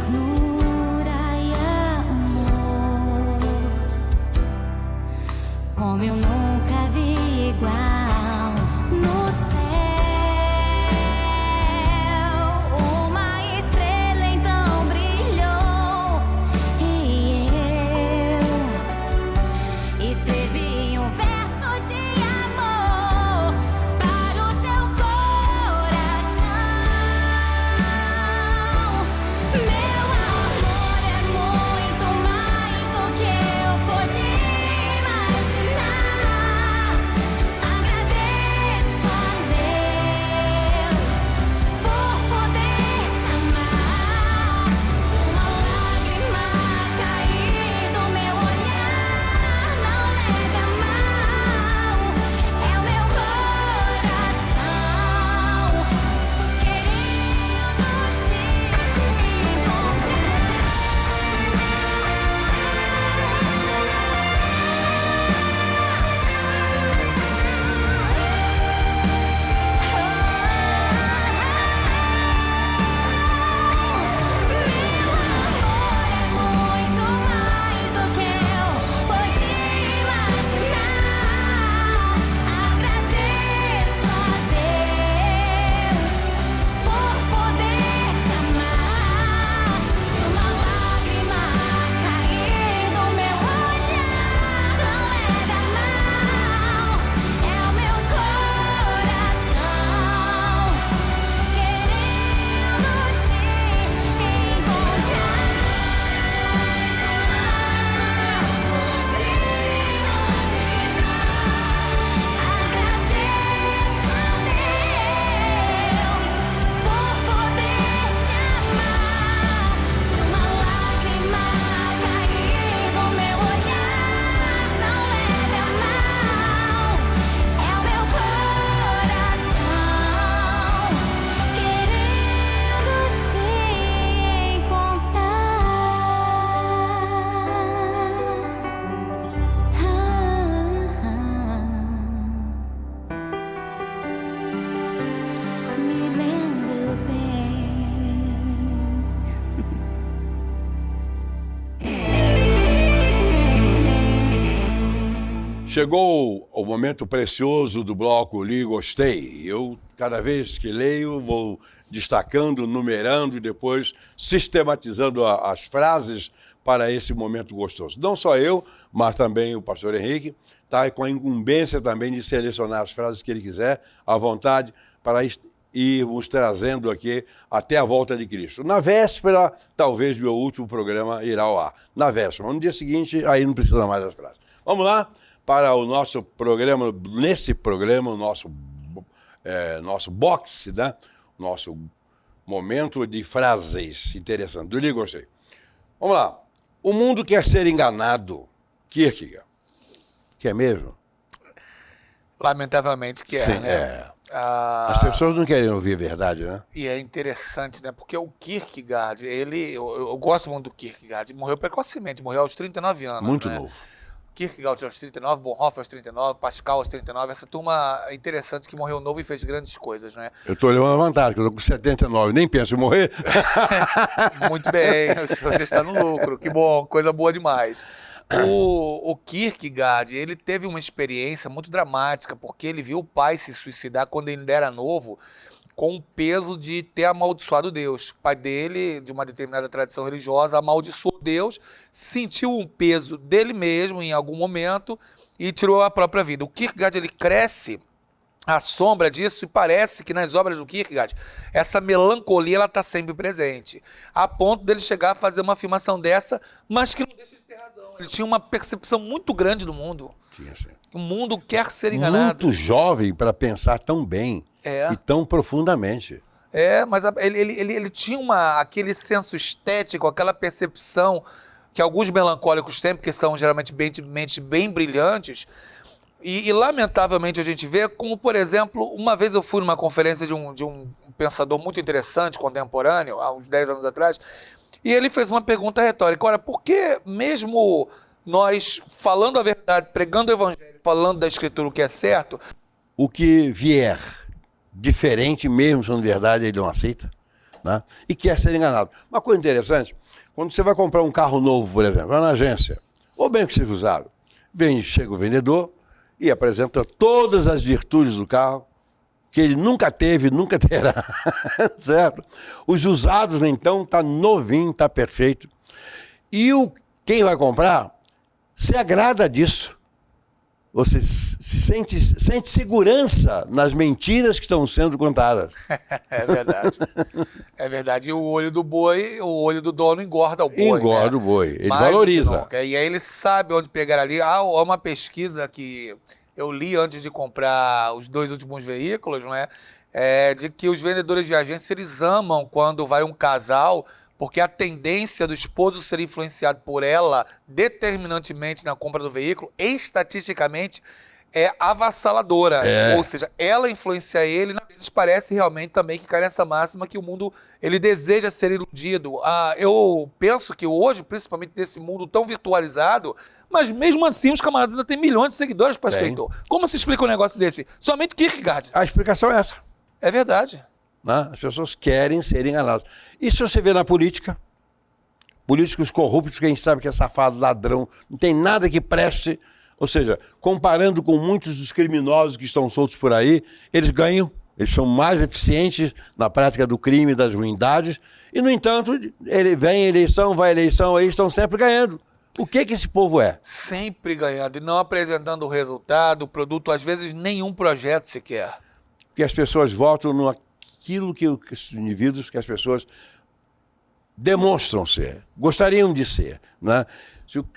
ternura e amor, como eu nunca vi igual no céu. Uma estrela então brilhou e eu escrevi um verso de amor para o seu coração. Meu amor é muito mais do que eu podia imaginar. Agradeço a Deus por poder te amar. Se uma lágrima cair do meu olhar, não leve a mal. É o meu coração querendo te muito mais do que eu podia imaginar. Agradeço a Deus por poder te amar. Se uma lágrima cair no meu olhar, não leve a mal. É o meu coração querendo te encontrar. Agradeço a Deus por poder te amar. Se uma lágrima cair no meu olhar, não leve a mal. É o meu coração querendo te encontrar. Me lembro bem. Chegou o momento precioso do bloco Li Gostei. Eu, cada vez que leio, vou destacando, numerando e depois sistematizando as frases para esse momento gostoso. Não só eu, mas também o pastor Henrique, está com a incumbência também de selecionar as frases que ele quiser, à vontade, para irmos trazendo aqui até a volta de Cristo. Na véspera, talvez meu último programa irá ao ar. Na véspera. No dia seguinte, aí não precisa mais das frases. Vamos lá para o nosso programa, nesse programa, o nosso box, né? Nosso momento de frases interessantes. Do Li Gostei. Vamos lá. O mundo quer ser enganado. Kierkegaard. Quer mesmo? Lamentavelmente que é, Sim, né? é. As pessoas não querem ouvir a verdade, né? E é interessante, né? Porque o Kierkegaard, eu gosto muito do Kierkegaard, morreu precocemente, morreu aos 39 anos. Muito né? novo. Kierkegaard aos 39, Bonhoeffer aos 39, Pascal aos 39, essa turma interessante que morreu novo e fez grandes coisas, né? Eu estou levando a vantagem, que eu estou com 79, nem penso em morrer. Muito bem, o senhor já está no lucro, que bom, coisa boa demais. O Kierkegaard, ele teve uma experiência muito dramática, porque ele viu o pai se suicidar quando ele ainda era novo, com o peso de ter amaldiçoado Deus. O pai dele, de uma determinada tradição religiosa, amaldiçoou Deus, sentiu um peso dele mesmo em algum momento e tirou a própria vida. O Kierkegaard, ele cresce à sombra disso e parece que nas obras do Kierkegaard essa melancolia ela está sempre presente, a ponto dele chegar a fazer uma afirmação dessa, mas que não deixa de ter razão. Ele tinha uma percepção muito grande do mundo. Tinha, sim. O mundo quer ser enganado. Muito jovem para pensar tão bem e tão profundamente. Mas ele tinha aquele senso estético, aquela percepção que alguns melancólicos têm, porque são geralmente mentes bem brilhantes. E lamentavelmente a gente vê como, por exemplo, uma vez eu fui numa conferência de um pensador muito interessante, contemporâneo, há uns 10 anos atrás, e ele fez uma pergunta retórica. Ora, por que mesmo nós falando a verdade, pregando o evangelho, falando da escritura o que é certo, o que vier diferente, mesmo sendo verdade, ele não aceita? né? E quer ser enganado. Uma coisa interessante, quando você vai comprar um carro novo, por exemplo, vai na agência, ou bem que seja usado, chega o vendedor e apresenta todas as virtudes do carro, que ele nunca teve, nunca terá, certo? Os usados, então, tá novinho, tá perfeito. E quem vai comprar se agrada disso. Você sente segurança nas mentiras que estão sendo contadas. É verdade. É verdade. E o olho do boi, o olho do dono engorda o boi. Engorda, né? o boi. Ele Mais do que valoriza. nunca. E aí ele sabe onde pegar ali. Há uma pesquisa que eu li antes de comprar os 2 últimos veículos, não é? De que os vendedores de agência, eles amam quando vai um casal, porque a tendência do esposo ser influenciado por ela determinantemente na compra do veículo, estatisticamente, é avassaladora. Ou seja, ela influencia ele, às vezes parece realmente também que cai nessa máxima que o mundo, ele deseja ser iludido. Eu penso que hoje, principalmente nesse mundo tão virtualizado, mas mesmo assim os camaradas ainda têm milhões de seguidores, pastor Heitor. Como se explica um negócio desse? Somente Kierkegaard. A explicação é essa. É verdade. Né? As pessoas querem ser enganadas. Isso você vê na política. Políticos corruptos, que a gente sabe que é safado, ladrão, não tem nada que preste. Ou seja, comparando com muitos dos criminosos que estão soltos por aí, eles ganham, eles são mais eficientes na prática do crime, das ruindades, e, no entanto, ele vem eleição, vai eleição, eles estão sempre ganhando. O que esse povo é? Sempre ganhando e não apresentando o resultado, o produto, às vezes nenhum projeto sequer. Que as pessoas votam naquilo que os indivíduos, que as pessoas demonstram ser, gostariam de ser, né?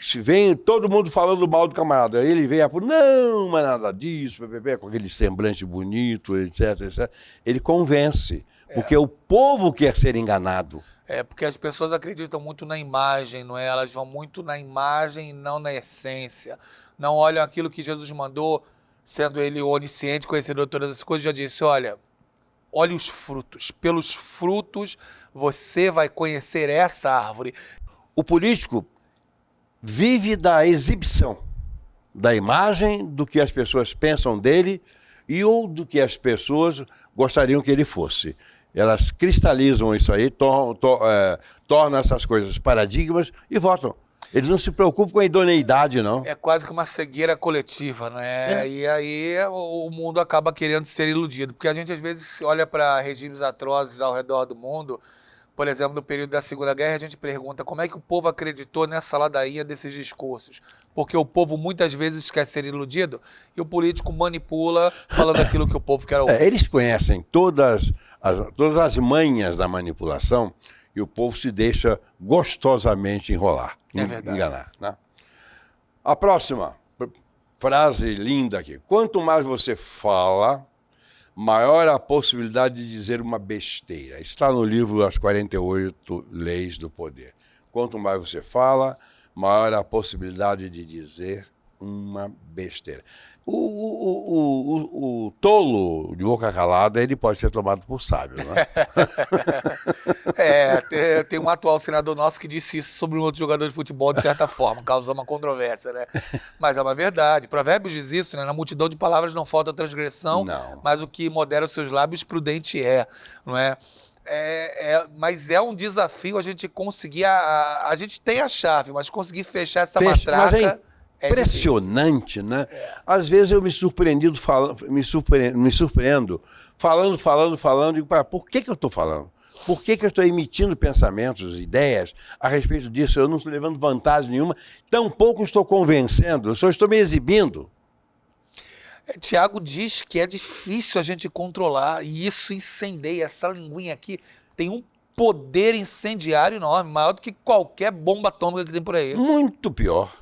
Se vem todo mundo falando mal do camarada, ele vem não, mas nada disso, com aquele semblante bonito, etc, etc. Ele convence, porque o povo quer ser enganado. Porque as pessoas acreditam muito na imagem, não é? Elas vão muito na imagem e não na essência. Não olham aquilo que Jesus mandou, sendo ele onisciente, conhecedor de todas as coisas, já disse, olha os frutos. Pelos frutos você vai conhecer essa árvore. O político vive da exibição, da imagem, do que as pessoas pensam dele ou do que as pessoas gostariam que ele fosse. Elas cristalizam isso aí, tornam essas coisas paradigmas e votam. Eles não se preocupam com a idoneidade, não. É quase que uma cegueira coletiva, né? E aí o mundo acaba querendo ser iludido. Porque a gente, às vezes, olha para regimes atrozes ao redor do mundo. Por exemplo, no período da Segunda Guerra, a gente pergunta como é que o povo acreditou nessa ladainha desses discursos. Porque o povo, muitas vezes, quer ser iludido e o político manipula falando aquilo que o povo quer ouvir. Eles conhecem todas as manhas da manipulação e o povo se deixa gostosamente enrolar, enganar. Né? A próxima frase linda aqui. Quanto mais você fala, maior a possibilidade de dizer uma besteira. Está no livro As 48 Leis do Poder. Quanto mais você fala, maior a possibilidade de dizer uma besteira. O tolo de boca calada, ele pode ser tomado por sábio, não é? Tem um atual senador nosso que disse isso sobre um outro jogador de futebol, de certa forma, causou uma controvérsia, né? Mas é uma verdade. Provérbios diz isso, né? Na multidão de palavras não falta transgressão, mas o que modera os seus lábios prudente não é? Mas é um desafio a gente conseguir, a gente tem a chave, mas conseguir fechar essa matraca... Impressionante, né? Às vezes eu me surpreendo falando, e por que eu estou falando? Por que eu estou emitindo pensamentos, ideias a respeito disso? Eu não estou levando vantagem nenhuma, tampouco estou convencendo, eu só estou me exibindo. Tiago diz que é difícil a gente controlar, e isso incendeia, essa linguinha aqui tem um poder incendiário enorme, maior do que qualquer bomba atômica que tem por aí. Muito pior.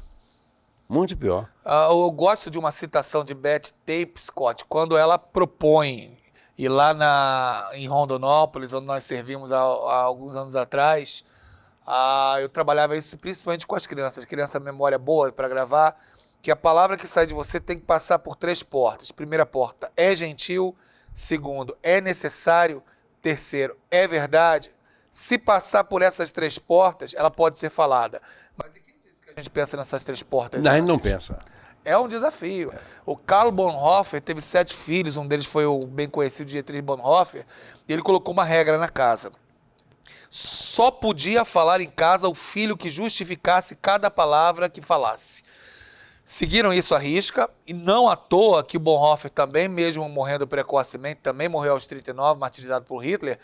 Muito pior. Eu gosto de uma citação de Beth Tapscott, quando ela propõe, e lá em Rondonópolis, onde nós servimos há alguns anos atrás, eu trabalhava isso principalmente com as crianças. Criança memória boa para gravar, que a palavra que sai de você tem que passar por 3 portas. Primeira porta, é gentil. Segundo, é necessário. Terceiro, é verdade. Se passar por essas 3 portas, ela pode ser falada. Mas a gente pensa nessas 3 portas? Não, a gente não pensa. É um desafio. O Karl Bonhoeffer teve 7 filhos, um deles foi o bem conhecido Dietrich Bonhoeffer, e ele colocou uma regra na casa. Só podia falar em casa o filho que justificasse cada palavra que falasse. Seguiram isso à risca, e não à toa que o Bonhoeffer também, mesmo morrendo precocemente, também morreu aos 39, martirizado por Hitler.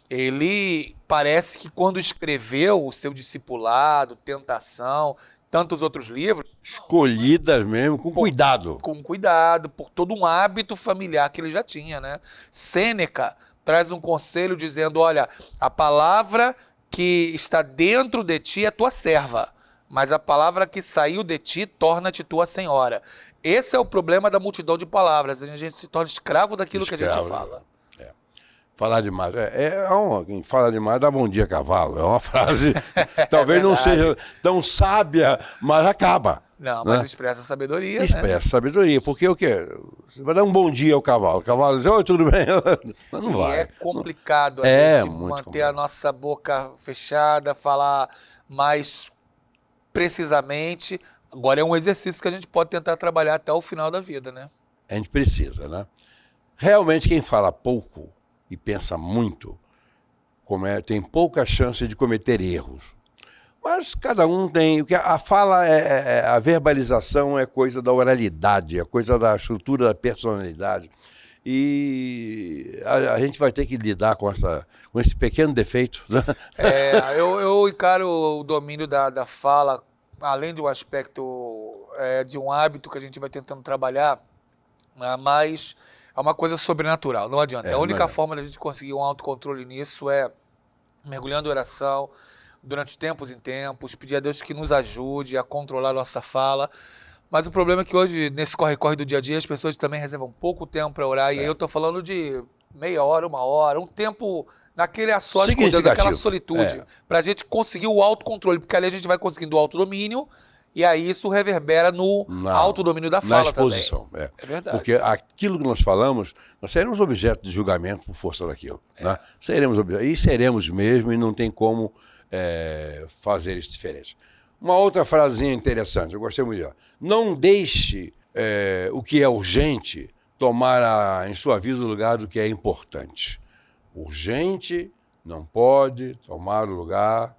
Ele parece que quando escreveu o seu Discipulado, Tentação, tantos outros livros, Escolhidas mesmo, com cuidado. com cuidado, por todo um hábito familiar que ele já tinha, né? Sêneca traz um conselho dizendo, olha, a palavra que está dentro de ti é tua serva, mas a palavra que saiu de ti torna-te tua senhora. Esse é o problema da multidão de palavras. A gente se torna escravo daquilo que a gente Escravo, fala. Falar demais. Quem fala demais dá bom dia, cavalo. É uma frase, talvez não seja tão sábia, mas acaba. Não, né? mas expressa sabedoria, né? Expressa sabedoria. Porque o quê? Você vai dar um bom dia ao cavalo. O cavalo diz, oi, tudo bem? Mas não E vai. é complicado a É gente muito manter complicado. a nossa boca fechada, falar mais precisamente. Agora é um exercício que a gente pode tentar trabalhar até o final da vida, né? A gente precisa, né? Realmente quem fala pouco e pensa muito tem pouca chance de cometer erros. Mas cada um tem. A fala, a verbalização é coisa da oralidade, é coisa da estrutura da personalidade. E a gente vai ter que lidar com esse pequeno defeito. Né? Eu encaro o domínio da fala, além de um aspecto de um hábito que a gente vai tentando trabalhar, mas é uma coisa sobrenatural, não adianta. A única forma da gente conseguir um autocontrole nisso é mergulhando em oração, durante tempos em tempos, pedir a Deus que nos ajude a controlar a nossa fala. Mas o problema é que hoje, nesse corre-corre do dia a dia, as pessoas também reservam pouco tempo para orar. E aí eu estou falando de meia hora, uma hora, um tempo naquele a sós com Deus, aquela solitude, para a gente conseguir o autocontrole, porque ali a gente vai conseguindo o autodomínio, e aí isso reverbera no autodomínio da fala exposição, também. É verdade. Porque aquilo que nós falamos, nós seremos objeto de julgamento por força daquilo. Né? Seremos mesmo, e não tem como fazer isso diferente. Uma outra frasinha interessante, eu gostei muito dela. Não deixe o que é urgente tomar em sua vida o lugar do que é importante. Urgente não pode tomar o lugar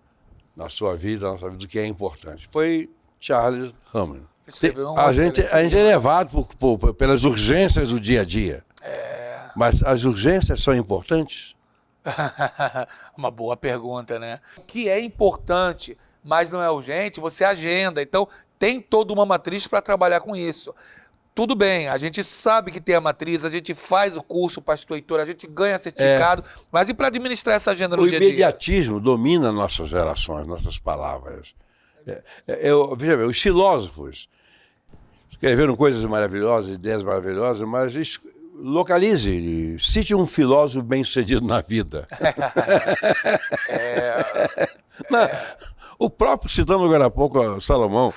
na sua vida do que é importante. Foi Charles Hamilton. A gente é levado pelas urgências do dia a dia. Mas as urgências são importantes? Uma boa pergunta, né? O que é importante, mas não é urgente, você agenda. Então, tem toda uma matriz para trabalhar com isso. Tudo bem, a gente sabe que tem a matriz, a gente faz o curso pastor Heitor, a gente ganha certificado, mas e para administrar essa agenda no dia a dia? O imediatismo domina nossas relações, nossas palavras. Veja bem, os filósofos escreveram coisas maravilhosas, ideias maravilhosas, mas localize, cite um filósofo bem-sucedido na vida. O próprio, citamos agora há pouco, Salomão.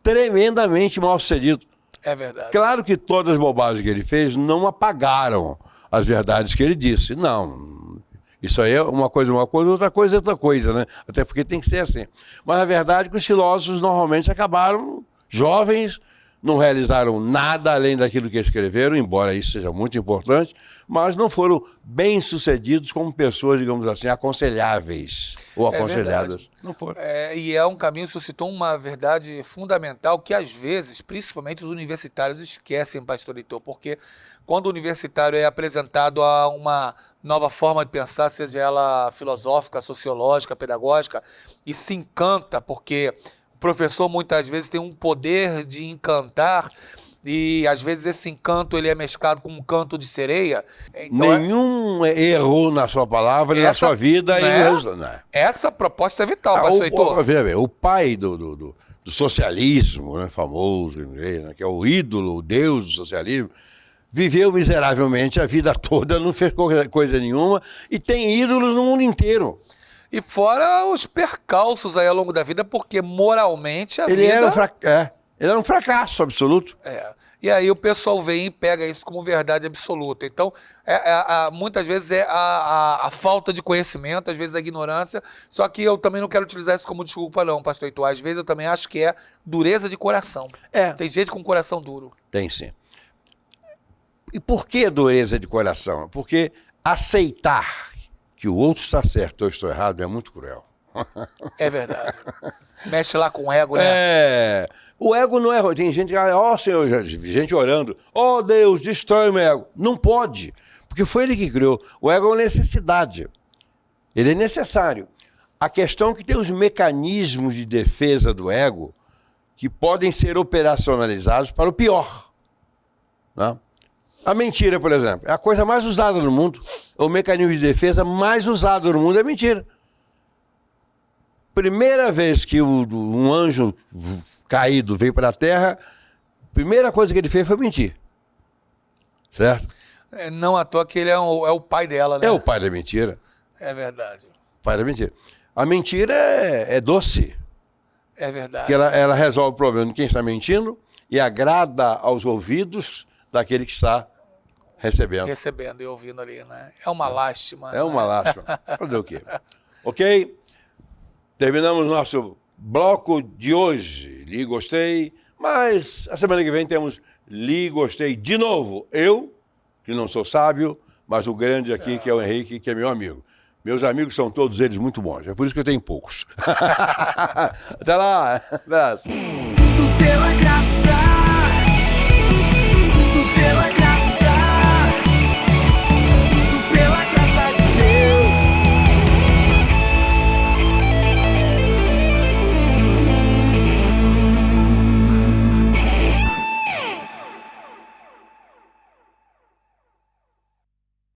Tremendamente mal-sucedido. É verdade. Claro que todas as bobagens que ele fez não apagaram as verdades que ele disse. Não. Isso aí é uma coisa, outra coisa é outra coisa, né? Até porque tem que ser assim. Mas a verdade é que os filósofos normalmente acabaram jovens, não realizaram nada além daquilo que escreveram, embora isso seja muito importante, mas não foram bem-sucedidos como pessoas, digamos assim, aconselháveis ou aconselhadas. Não foram. E é um caminho que suscitou uma verdade fundamental que, às vezes, principalmente os universitários esquecem, pastor Heitor, porque quando o universitário é apresentado a uma nova forma de pensar, seja ela filosófica, sociológica, pedagógica, e se encanta, porque o professor muitas vezes tem um poder de encantar, e às vezes esse encanto ele é mesclado com um canto de sereia. Então, nenhum erro na sua palavra e na sua vida. Essa proposta é vital, pastor Heitor. Veja bem, o pai do socialismo, né, famoso, né, que é o ídolo, o deus do socialismo, viveu miseravelmente a vida toda, não fez coisa nenhuma, e tem ídolos no mundo inteiro. E fora os percalços aí ao longo da vida, porque moralmente ele era um fracasso absoluto. E aí o pessoal vem e pega isso como verdade absoluta. Então, muitas vezes é a falta de conhecimento, às vezes a ignorância, só que eu também não quero utilizar isso como desculpa não, pastor Heitor. Às vezes eu também acho que é dureza de coração. Tem gente com coração duro. Tem sim. E por que dureza de coração? Porque aceitar que o outro está certo ou eu estou errado é muito cruel. É verdade. Mexe lá com o ego, né? É. O ego não é. Tem gente que, ó Senhor, gente orando, ó Deus, destrói o meu ego. Não pode, porque foi ele que criou. O ego é uma necessidade. Ele é necessário. A questão é que tem os mecanismos de defesa do ego que podem ser operacionalizados para o pior. Né? A mentira, por exemplo, é a coisa mais usada no mundo. O mecanismo de defesa mais usado no mundo é a mentira. Primeira vez que um anjo caído veio para a Terra, a primeira coisa que ele fez foi mentir. Certo? Não à toa que ele é o pai dela, né? É o pai da mentira. É verdade. O pai da mentira. A mentira é doce. É verdade. Porque ela resolve o problema de quem está mentindo e agrada aos ouvidos daquele que está recebendo. Recebendo e ouvindo ali, né? É uma lástima. É uma lástima. Fazer o quê? Ok? Terminamos nosso bloco de hoje. Li Gostei, mas a semana que vem temos Li Gostei de novo. Eu, que não sou sábio, mas o grande aqui, que é o Henrique, que é meu amigo. Meus amigos são todos eles muito bons, é por isso que eu tenho poucos. Até lá, abraço. Tudo pela graça.